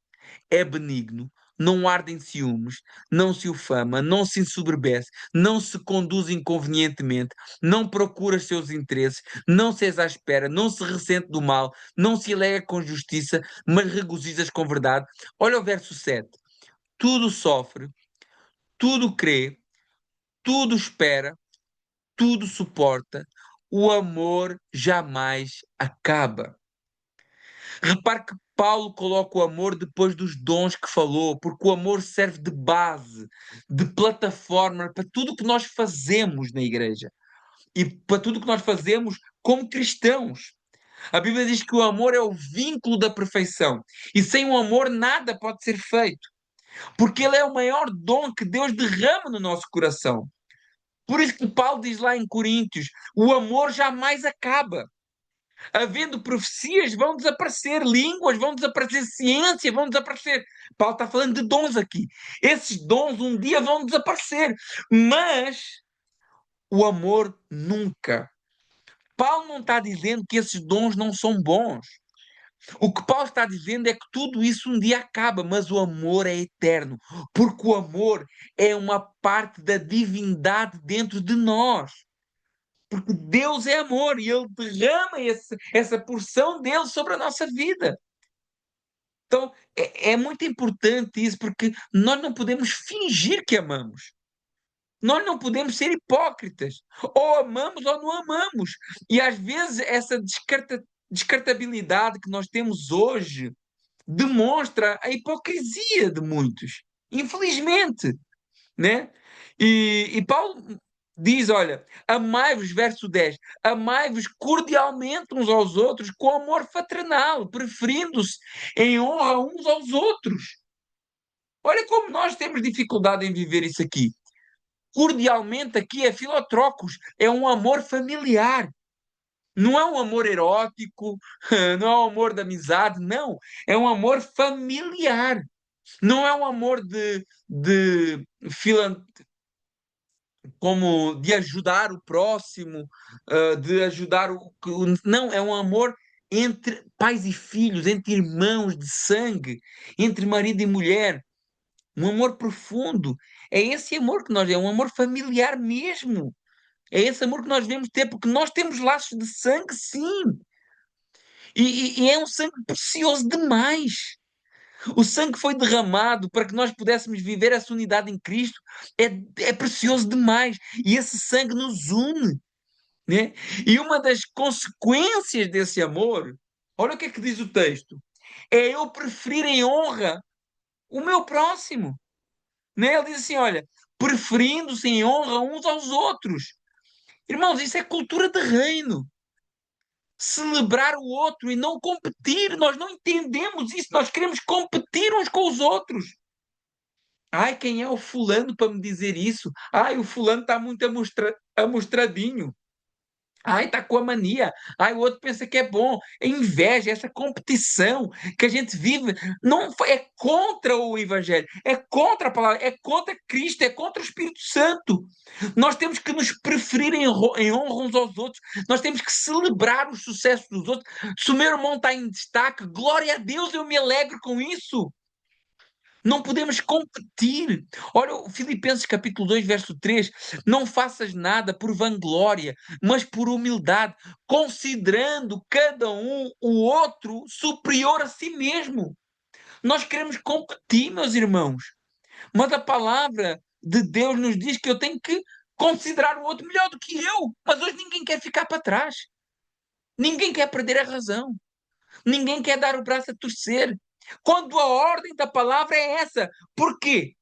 A: é benigno, não arde em ciúmes, não se ufama, não se ensoberbece, não se conduz inconvenientemente, não procura os seus interesses, não se exaspera, não se ressente do mal, não se alega com justiça, mas regozija-se com verdade. Olha o verso 7. Tudo sofre, tudo crê, tudo espera, tudo suporta. O amor jamais acaba. Repare que Paulo coloca o amor depois dos dons que falou, porque o amor serve de base, de plataforma para tudo o que nós fazemos na igreja e para tudo o que nós fazemos como cristãos. A Bíblia diz que o amor é o vínculo da perfeição e sem o amor nada pode ser feito, porque ele é o maior dom que Deus derrama no nosso coração. Por isso que Paulo diz lá em Coríntios: o amor jamais acaba. Havendo profecias, vão desaparecer, línguas vão desaparecer, ciência vão desaparecer. Paulo está falando de dons aqui. Esses dons um dia vão desaparecer, mas o amor nunca. Paulo não está dizendo que esses dons não são bons. O que Paulo está dizendo é que tudo isso um dia acaba, mas o amor é eterno, porque o amor é uma parte da divindade dentro de nós. Porque Deus é amor e Ele derrama essa porção dele sobre a nossa vida. Então é muito importante isso, porque nós não podemos fingir que amamos. Nós não podemos ser hipócritas. Ou amamos ou não amamos. E às vezes essa descartabilidade que nós temos hoje demonstra a hipocrisia de muitos. Infelizmente, né? E Paulo diz, olha, amai-vos, verso 10, amai-vos cordialmente uns aos outros com amor fraternal, preferindo-se em honra uns aos outros. Olha como nós temos dificuldade em viver isso aqui. Cordialmente aqui é filotrócos, é um amor familiar. Não é um amor erótico, não é um amor de amizade, não. É um amor familiar. Não é um amor de como de ajudar o próximo, de ajudar Não, é um amor entre pais e filhos, entre irmãos de sangue, entre marido e mulher. Um amor profundo. É esse amor que nós... É um amor familiar mesmo. É esse amor que nós devemos ter, porque nós temos laços de sangue, sim. E é um sangue precioso demais. O sangue foi derramado para que nós pudéssemos viver essa unidade em Cristo. É precioso demais. E esse sangue nos une, né? E uma das consequências desse amor, olha o que é que diz o texto, é eu preferir em honra o meu próximo, né? Ele diz assim, olha, preferindo-se em honra uns aos outros. Irmãos, isso é cultura de reino. Celebrar o outro e não competir. Nós não entendemos isso. Nós queremos competir uns com os outros. Ai, quem é o fulano para me dizer isso? Ai, o fulano está muito amostradinho. Ai, tá com a mania. Ai, o outro pensa que é bom. É inveja, essa competição que a gente vive é contra o Evangelho, é contra a palavra, é contra Cristo, é contra o Espírito Santo. Nós temos que nos preferir em honra uns aos outros. Nós temos que celebrar os sucessos dos outros. Se o meu irmão está em destaque, glória a Deus, eu me alegro com isso. Não podemos competir. Olha, o Filipenses capítulo 2, verso 3. Não faças nada por vanglória, mas por humildade, considerando cada um o outro superior a si mesmo. Nós queremos competir, meus irmãos, mas a palavra de Deus nos diz que eu tenho que considerar o outro melhor do que eu. Mas hoje ninguém quer ficar para trás. Ninguém quer perder a razão. Ninguém quer dar o braço a torcer. Quando a ordem da palavra é essa. Porquê?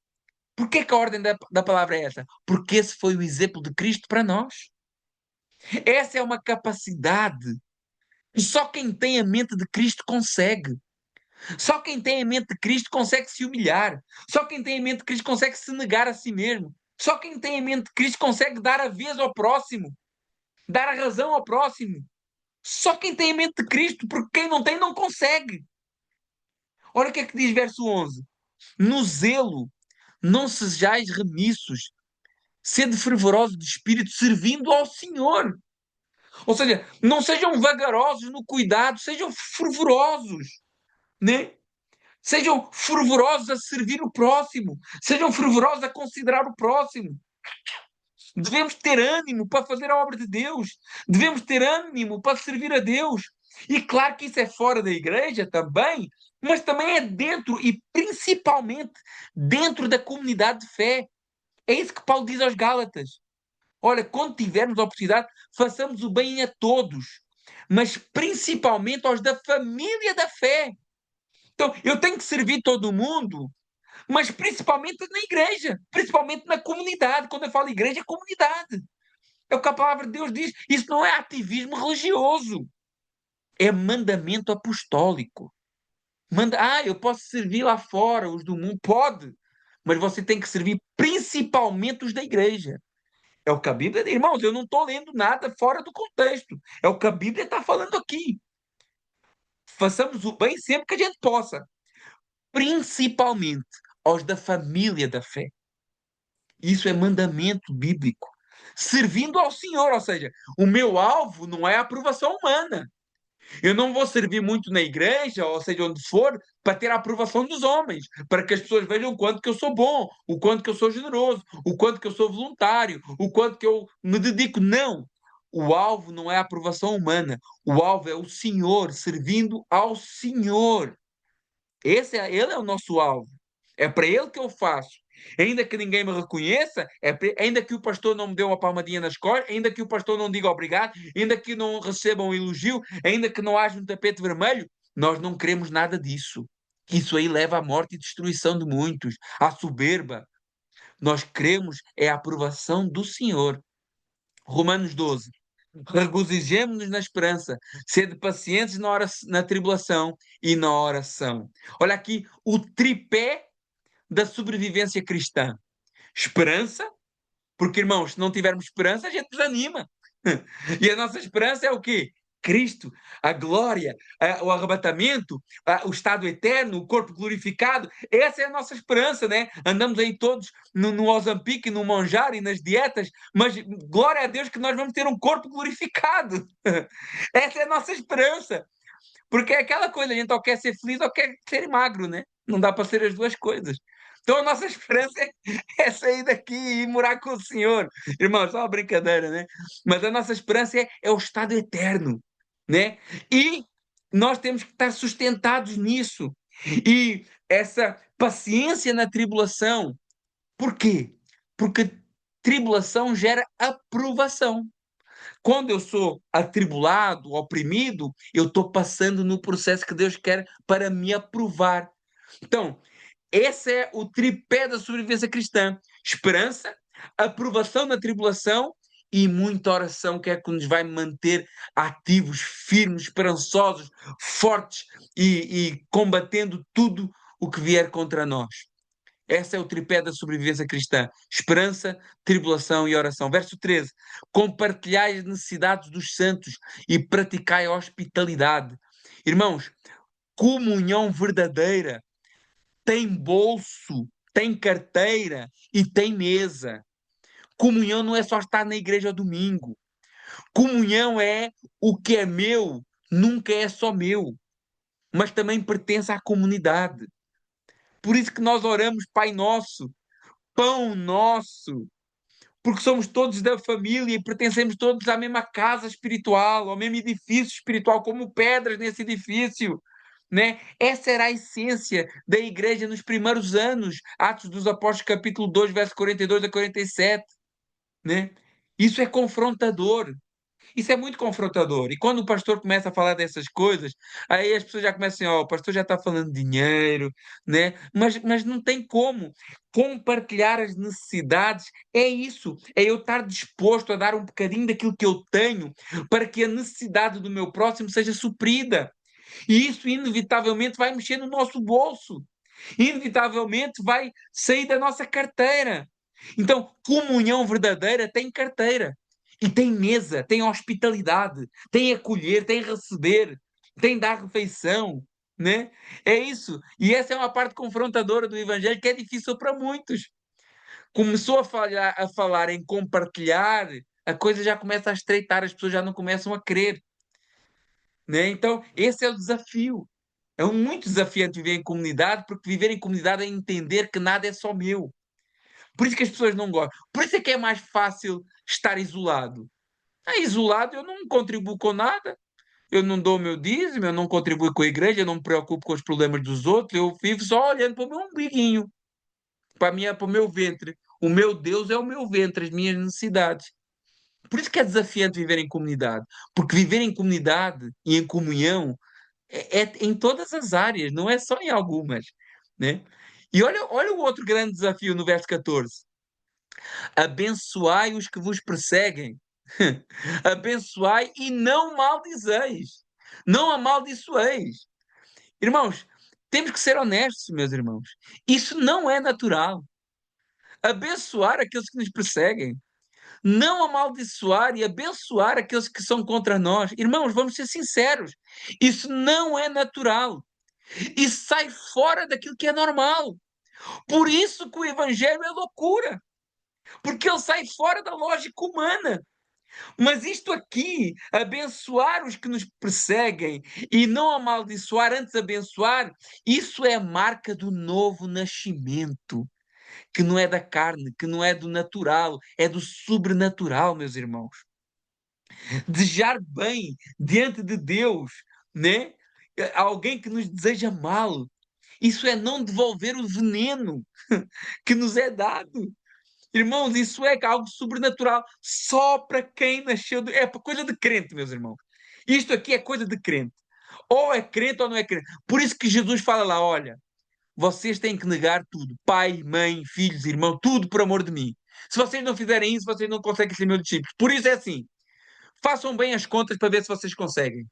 A: Porquê que a ordem da palavra é essa? Porque esse foi o exemplo de Cristo para nós. Essa é uma capacidade que só quem tem a mente de Cristo consegue. Só quem tem a mente de Cristo consegue se humilhar. Só quem tem a mente de Cristo consegue se negar a si mesmo. Só quem tem a mente de Cristo consegue dar a vez ao próximo. Dar a razão ao próximo. Só quem tem a mente de Cristo, porque quem não tem não consegue. Olha o que é que diz verso 11. No zelo, não sejais remissos, sede fervorosos de espírito, servindo ao Senhor. Ou seja, não sejam vagarosos no cuidado, sejam fervorosos, né? Sejam fervorosos a servir o próximo, sejam fervorosos a considerar o próximo. Devemos ter ânimo para fazer a obra de Deus, devemos ter ânimo para servir a Deus. E claro que isso é fora da igreja também, mas também é dentro e principalmente dentro da comunidade de fé. É isso que Paulo diz aos Gálatas. Olha, quando tivermos a oportunidade, façamos o bem a todos, mas principalmente aos da família da fé. Então, eu tenho que servir todo mundo, mas principalmente na igreja, principalmente na comunidade. Quando eu falo igreja, é comunidade. É o que a palavra de Deus diz. Isso não é ativismo religioso, é mandamento apostólico. Eu posso servir lá fora, os do mundo, pode, mas você tem que servir principalmente os da igreja. É o que a Bíblia diz. Irmãos, eu não estou lendo nada fora do contexto. É o que a Bíblia está falando aqui. Façamos o bem sempre que a gente possa, principalmente aos da família da fé. Isso é mandamento bíblico. Servindo ao Senhor, ou seja, o meu alvo não é a aprovação humana. Eu não vou servir muito na igreja, ou seja, onde for, para ter a aprovação dos homens, para que as pessoas vejam o quanto que eu sou bom, o quanto que eu sou generoso, o quanto que eu sou voluntário, o quanto que eu me dedico. Não! O alvo não é a aprovação humana. O alvo é o Senhor, servindo ao Senhor. Ele é o nosso alvo. É para ele que eu faço. Ainda que ninguém me reconheça, ainda que o pastor não me dê uma palmadinha nas costas, ainda que o pastor não diga obrigado, ainda que não receba um elogio, ainda que não haja um tapete vermelho, nós não queremos nada disso. Isso aí leva à morte e destruição de muitos, à soberba. Nós queremos é a aprovação do Senhor. Romanos 12. Regozijemo-nos na esperança, sede pacientes na tribulação e na oração. Olha aqui o tripé da sobrevivência cristã. Esperança, porque, irmãos, se não tivermos esperança, a gente desanima. E a nossa esperança é o quê? Cristo, a glória, o arrebatamento, o estado eterno, o corpo glorificado. Essa é a nossa esperança, né? Andamos aí todos no Ozempic, no Monjar e nas dietas, mas glória a Deus que nós vamos ter um corpo glorificado. Essa é a nossa esperança. Porque é aquela coisa, a gente ou quer ser feliz ou quer ser magro, né? Não dá para ser as duas coisas. Então a nossa esperança é sair daqui e morar com o Senhor. Irmãos, só uma brincadeira, né? Mas a nossa esperança é o estado eterno, né? E nós temos que estar sustentados nisso. E essa paciência na tribulação. Por quê? Porque tribulação gera aprovação. Quando eu sou atribulado, oprimido, eu estou passando no processo que Deus quer para me aprovar. Então, esse é o tripé da sobrevivência cristã: esperança, aprovação na tribulação e muita oração, que é que nos vai manter ativos, firmes, esperançosos, fortes e combatendo tudo o que vier contra nós. Esse é o tripé da sobrevivência cristã: esperança, tribulação e oração. Verso 13: compartilhai as necessidades dos santos e praticai a hospitalidade. Irmãos, comunhão verdadeira tem bolso, tem carteira e tem mesa. Comunhão não é só estar na igreja ao domingo. Comunhão é o que é meu, nunca é só meu, mas também pertence à comunidade. Por isso que nós oramos, Pai Nosso, Pão Nosso, porque somos todos da família e pertencemos todos à mesma casa espiritual, ao mesmo edifício espiritual, como pedras nesse edifício. Né? Essa era a essência da igreja nos primeiros anos, Atos dos Apóstolos, capítulo 2, verso 42 a 47. Né? Isso é confrontador. Isso é muito confrontador. E quando o pastor começa a falar dessas coisas, aí as pessoas já começam assim, ó, o pastor já está falando de dinheiro, né? Mas não tem como. Compartilhar as necessidades é isso. É eu estar disposto a dar um bocadinho daquilo que eu tenho para que a necessidade do meu próximo seja suprida. E isso, inevitavelmente, vai mexer no nosso bolso. Inevitavelmente, vai sair da nossa carteira. Então, comunhão verdadeira tem carteira. E tem mesa, tem hospitalidade, tem acolher, tem receber, tem dar refeição, né? É isso. E essa é uma parte confrontadora do Evangelho que é difícil para muitos. Começou a falar em compartilhar, a coisa já começa a estreitar, as pessoas já não começam a crer, né? Então, esse é o desafio. É muito desafiante viver em comunidade, porque viver em comunidade é entender que nada é só meu. Por isso que as pessoas não gostam. Por isso é que é mais fácil estar isolado. Isolado, eu não contribuo com nada, eu não dou o meu dízimo, eu não contribuo com a igreja, eu não me preocupo com os problemas dos outros, eu vivo só olhando para o meu umbiguinho, para o meu ventre. O meu Deus é o meu ventre, as minhas necessidades. Por isso que é desafiante viver em comunidade, porque viver em comunidade e em comunhão é em todas as áreas, não é só em algumas, né? E olha o outro grande desafio no verso 14: abençoai os que vos perseguem. Abençoai e não maldizeis. Não amaldiçoeis. Irmãos, temos que ser honestos, meus irmãos. Isso não é natural. Abençoar aqueles que nos perseguem. Não amaldiçoar e abençoar aqueles que são contra nós. Irmãos, vamos ser sinceros. Isso não é natural. Isso sai fora daquilo que é normal. Por isso que o evangelho é loucura. Porque ele sai fora da lógica humana. Mas isto aqui, abençoar os que nos perseguem e não amaldiçoar, antes abençoar, isso é a marca do novo nascimento, que não é da carne, que não é do natural, é do sobrenatural, meus irmãos. Desejar bem diante de Deus, né? Alguém que nos deseja mal, isso é não devolver o veneno que nos é dado. Irmãos, isso é algo sobrenatural só para quem nasceu. É coisa de crente, meus irmãos. Isto aqui é coisa de crente. Ou é crente ou não é crente. Por isso que Jesus fala lá: olha, vocês têm que negar tudo: pai, mãe, filhos, irmão, tudo por amor de mim. Se vocês não fizerem isso, vocês não conseguem ser meus discípulos. Por isso é assim: façam bem as contas para ver se vocês conseguem.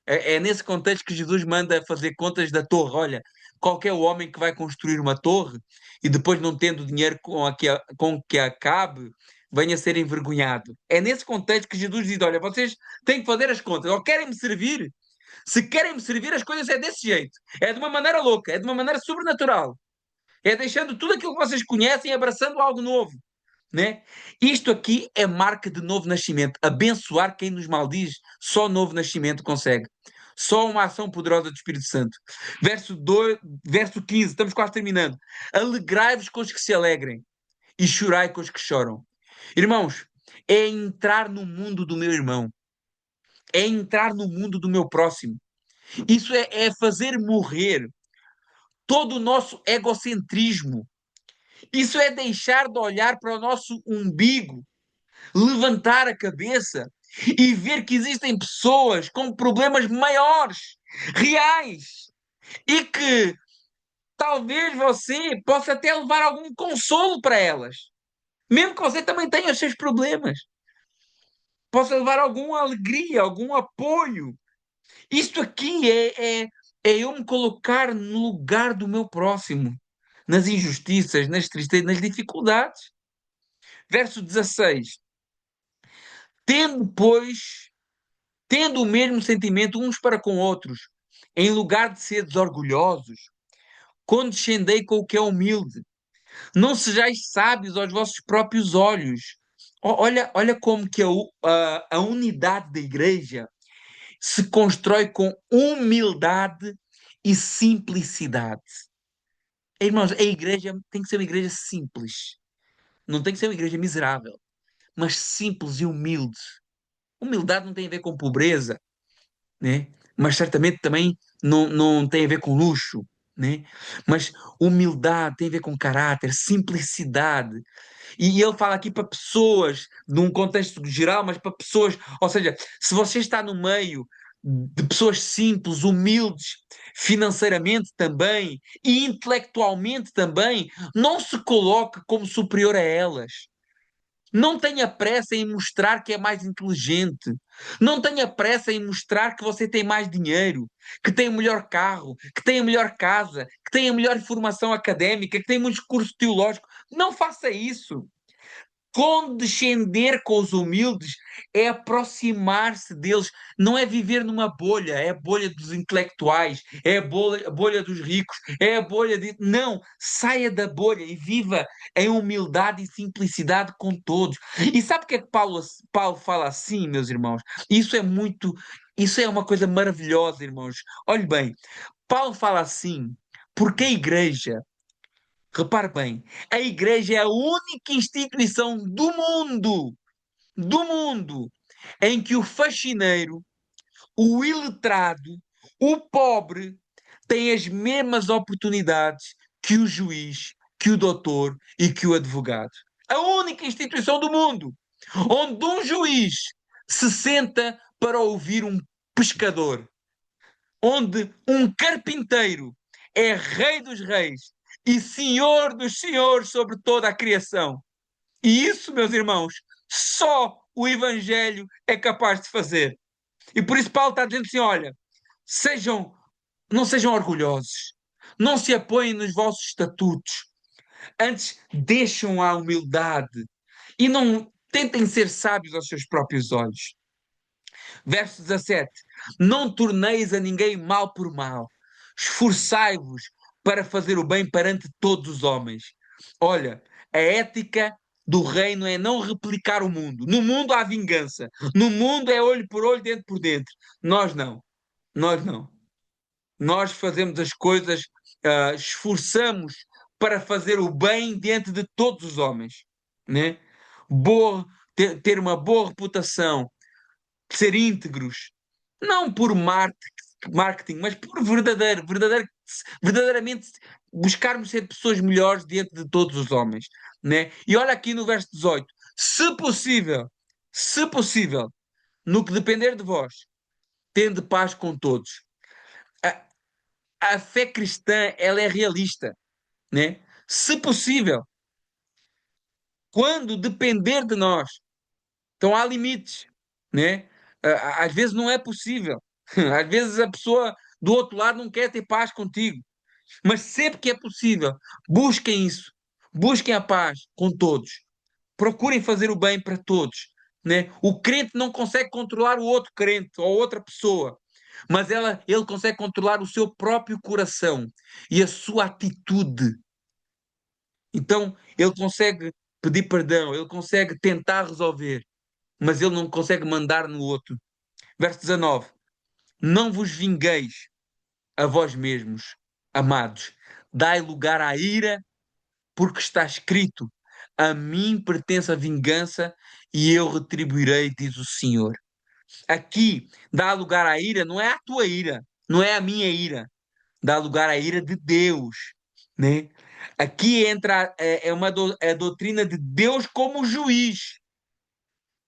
A: É nesse contexto que Jesus manda fazer contas da torre. Olha, qualquer homem que vai construir uma torre e depois não tendo dinheiro com que acabe, venha a ser envergonhado. É nesse contexto que Jesus diz: olha, vocês têm que fazer as contas. Ou querem me servir? Se querem me servir, as coisas é desse jeito. É de uma maneira louca, é de uma maneira sobrenatural. É deixando tudo aquilo que vocês conhecem e abraçando algo novo. Né? Isto aqui é marca de novo nascimento. Abençoar quem nos maldiz, só novo nascimento consegue. Só uma ação poderosa do Espírito Santo. Verso 15, estamos quase terminando. Alegrai-vos com os que se alegrem e chorai com os que choram. Irmãos, é entrar no mundo do meu irmão. É entrar no mundo do meu próximo. Isso é fazer morrer todo o nosso egocentrismo. Isso é deixar de olhar para o nosso umbigo, levantar a cabeça e ver que existem pessoas com problemas maiores, reais, e que talvez você possa até levar algum consolo para elas, mesmo que você também tenha os seus problemas, possa levar alguma alegria, algum apoio. Isto aqui é eu me colocar no lugar do meu próximo, nas injustiças, nas tristezas, nas dificuldades. Verso 16. Tendo, pois, tendo o mesmo sentimento uns para com outros, em lugar de seres orgulhosos, condescendei com o que é humilde. Não sejais sábios aos vossos próprios olhos. Olha como que a unidade da igreja se constrói com humildade e simplicidade. Irmãos, a igreja tem que ser uma igreja simples. Não tem que ser uma igreja miserável, mas simples e humilde. Humildade não tem a ver com pobreza, né? Mas certamente também não tem a ver com luxo, né? Mas humildade tem a ver com caráter, simplicidade. E ele fala aqui para pessoas, num contexto geral, mas para pessoas, ou seja, se você está no meio de pessoas simples, humildes, financeiramente também e intelectualmente também, não se coloque como superior a elas. Não tenha pressa em mostrar que é mais inteligente. Não tenha pressa em mostrar que você tem mais dinheiro, que tem o melhor carro, que tem a melhor casa, que tem a melhor formação académica, que tem um discurso teológico. Não faça isso. Condescender com os humildes é aproximar-se deles, não é viver numa bolha, é a bolha dos intelectuais, é a bolha dos ricos, é a bolha de. Não, saia da bolha e viva em humildade e simplicidade com todos. E sabe o que é que Paulo fala assim, meus irmãos? Isso é muito. Isso é uma coisa maravilhosa, irmãos. Olhe bem, Paulo fala assim, porque a igreja. Repare bem, a igreja é a única instituição do mundo, em que o faxineiro, o iletrado, o pobre têm as mesmas oportunidades que o juiz, que o doutor e que o advogado. A única instituição do mundo onde um juiz se senta para ouvir um pescador, onde um carpinteiro é rei dos reis e senhor dos senhores sobre toda a criação. E isso, meus irmãos, só o Evangelho é capaz de fazer. E por isso Paulo está dizendo assim: olha, sejam, não sejam orgulhosos, não se apoiem nos vossos estatutos, antes deixam a humildade e não tentem ser sábios aos seus próprios olhos. Verso 17: Não torneis a ninguém mal por mal, esforçai-vos para fazer o bem perante todos os homens. Olha, a ética do reino é não replicar o mundo. No mundo há vingança, no mundo é olho por olho, dente por dente. Nós não, nós não. Nós fazemos as coisas, esforçamos para fazer o bem diante de todos os homens, né? Boa, ter uma boa reputação, ser íntegros, não por marketing, mas por verdadeiramente buscarmos ser pessoas melhores diante de todos os homens, né? E olha aqui no verso 18: se possível, no que depender de vós, tende paz com todos. A, a fé cristã, ela é realista, né? Se possível, quando depender de nós, então há limites, né? Às vezes não é possível. Às vezes a pessoa do outro lado não quer ter paz contigo. Mas sempre que é possível, busquem isso. Busquem a paz com todos. Procurem fazer o bem para todos, né? O crente não consegue controlar o outro crente ou outra pessoa, mas ele consegue controlar o seu próprio coração e a sua atitude. Então, ele consegue pedir perdão, ele consegue tentar resolver, mas ele não consegue mandar no outro. Verso 19: Não vos vingueis a vós mesmos, amados, dai lugar à ira, porque está escrito: A mim pertence a vingança e eu retribuirei, diz o Senhor. Aqui, dá lugar à ira, não é a tua ira, não é a minha ira, dá lugar à ira de Deus, né? Aqui entra, é a doutrina de Deus como juiz,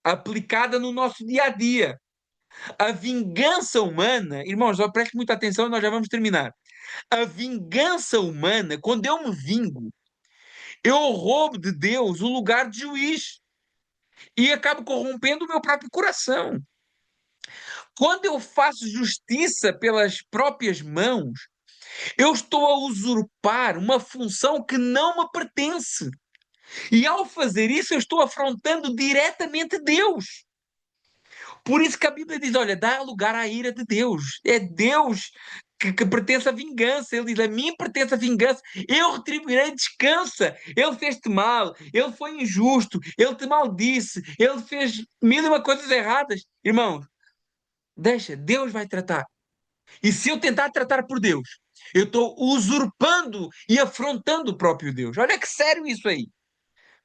A: aplicada no nosso dia a dia. A vingança humana, irmãos, preste muita atenção, nós já vamos terminar. A vingança humana, quando eu me vingo, eu roubo de Deus o lugar de juiz e acabo corrompendo o meu próprio coração. Quando eu faço justiça pelas próprias mãos, Eu estou a usurpar uma função que não me pertence. E ao fazer isso, eu estou afrontando diretamente Deus. Por isso que a Bíblia diz: olha, dá lugar à ira de Deus. É Deus que pertence à vingança. Ele diz: a mim pertence a vingança. Eu retribuirei, descansa. Ele fez-te mal, ele foi injusto, ele te maldisse, ele fez mil e uma coisas erradas. Irmão, deixa, Deus vai tratar. E se eu tentar tratar por Deus, eu estou usurpando e afrontando o próprio Deus. Olha que sério isso aí.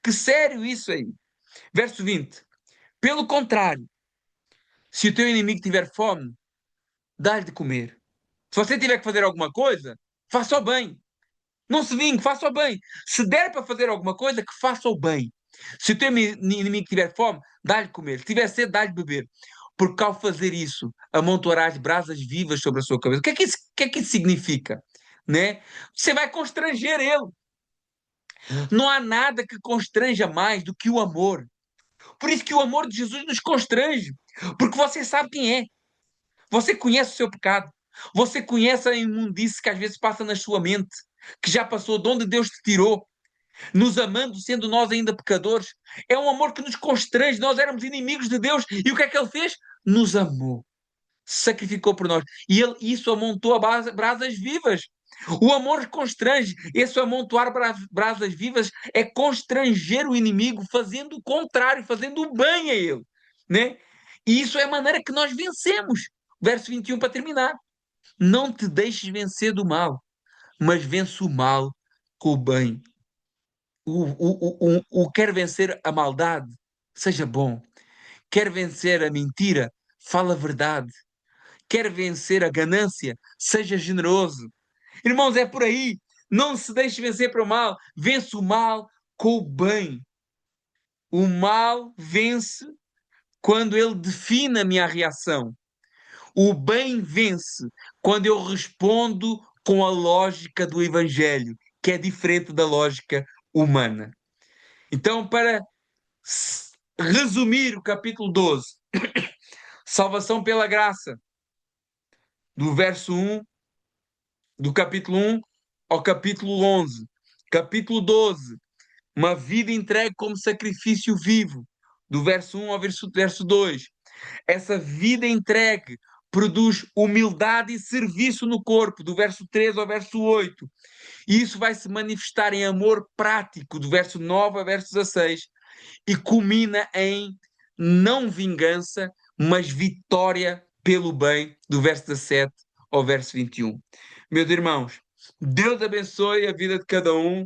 A: Que sério isso aí. Verso 20. Pelo contrário, se o teu inimigo tiver fome, dá-lhe de comer. Se você tiver que fazer alguma coisa, faça o bem. Não se vingue, faça o bem. Se der para fazer alguma coisa, que faça o bem. Se o teu inimigo tiver fome, dá-lhe comer. Se tiver sede, dá-lhe beber. Porque ao fazer isso, amontoarás brasas vivas sobre a sua cabeça. O que é que isso significa? Né? Você vai constranger ele. Não há nada que constranja mais do que o amor. Por isso que o amor de Jesus nos constrange. Porque você sabe quem é. Você conhece o seu pecado. Você conhece a imundície que às vezes passa na sua mente, que já passou de onde Deus te tirou, nos amando, sendo nós ainda pecadores. É um amor que nos constrange. Nós éramos inimigos de Deus e o que é que Ele fez? Nos amou, sacrificou por nós. E Ele isso amontou a brasas vivas. O amor constrange. Esse amontoar brasas vivas é constranger o inimigo, fazendo o contrário, fazendo o bem a ele, né? E isso é a maneira que nós vencemos. Verso 21 para terminar. Não te deixes vencer do mal, mas vence o mal com o bem. Quer vencer a maldade, seja bom. Quer vencer a mentira, fala a verdade. Quer vencer a ganância, seja generoso. Irmãos, é por aí. Não se deixe vencer para o mal. Vence o mal com o bem. O mal vence quando ele define a minha reação. O bem vence quando eu respondo com a lógica do Evangelho, que é diferente da lógica humana. Então, para resumir o capítulo 12, salvação pela graça, do verso 1, do capítulo 1 ao capítulo 11. Capítulo 12, uma vida entregue como sacrifício vivo, do verso 1 ao verso 2. Essa vida entregue produz humildade e serviço no corpo, do verso 3 ao verso 8. E isso vai se manifestar em amor prático, do verso 9 ao verso 16, e culmina em não vingança, mas vitória pelo bem, do verso 17 ao verso 21. Meus irmãos, Deus abençoe a vida de cada um.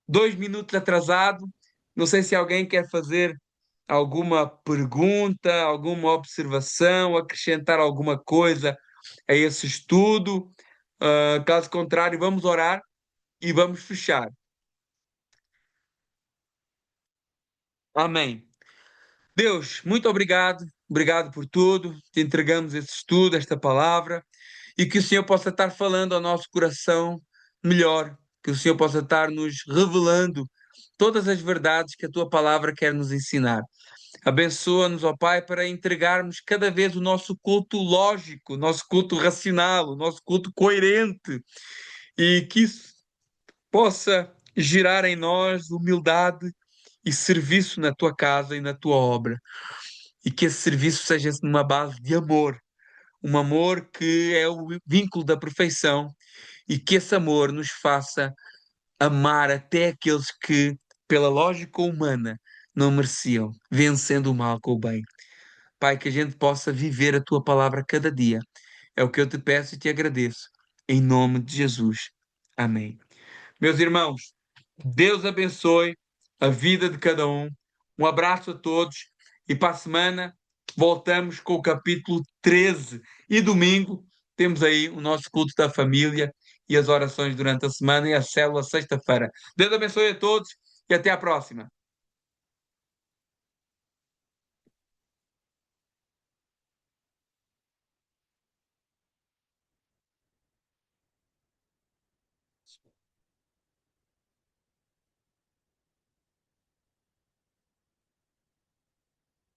A: 2 minutos atrasado. Não sei se alguém quer fazer alguma pergunta, alguma observação, acrescentar alguma coisa a esse estudo. Caso contrário, vamos orar e vamos fechar. Amém. Deus, muito obrigado. Obrigado por tudo. Te entregamos esse estudo, esta palavra, e que o Senhor possa estar falando ao nosso coração melhor, que o Senhor possa estar nos revelando todas as verdades que a tua palavra quer nos ensinar. Abençoa-nos, ó Pai, para entregarmos cada vez o nosso culto lógico, o nosso culto racional, o nosso culto coerente, e que isso possa gerar em nós humildade e serviço na tua casa e na tua obra. E que esse serviço seja numa base de amor, um amor que é o vínculo da perfeição, e que esse amor nos faça amar até aqueles que, pela lógica humana, não mereciam, vencendo o mal com o bem. Pai, que a gente possa viver a tua palavra cada dia. É o que eu te peço e te agradeço. Em nome de Jesus. Amém. Meus irmãos, Deus abençoe a vida de cada um. Um abraço a todos e para a semana voltamos com o capítulo 13. E domingo temos aí o nosso culto da família e as orações durante a semana e a célula sexta-feira. Deus abençoe a todos e até à próxima.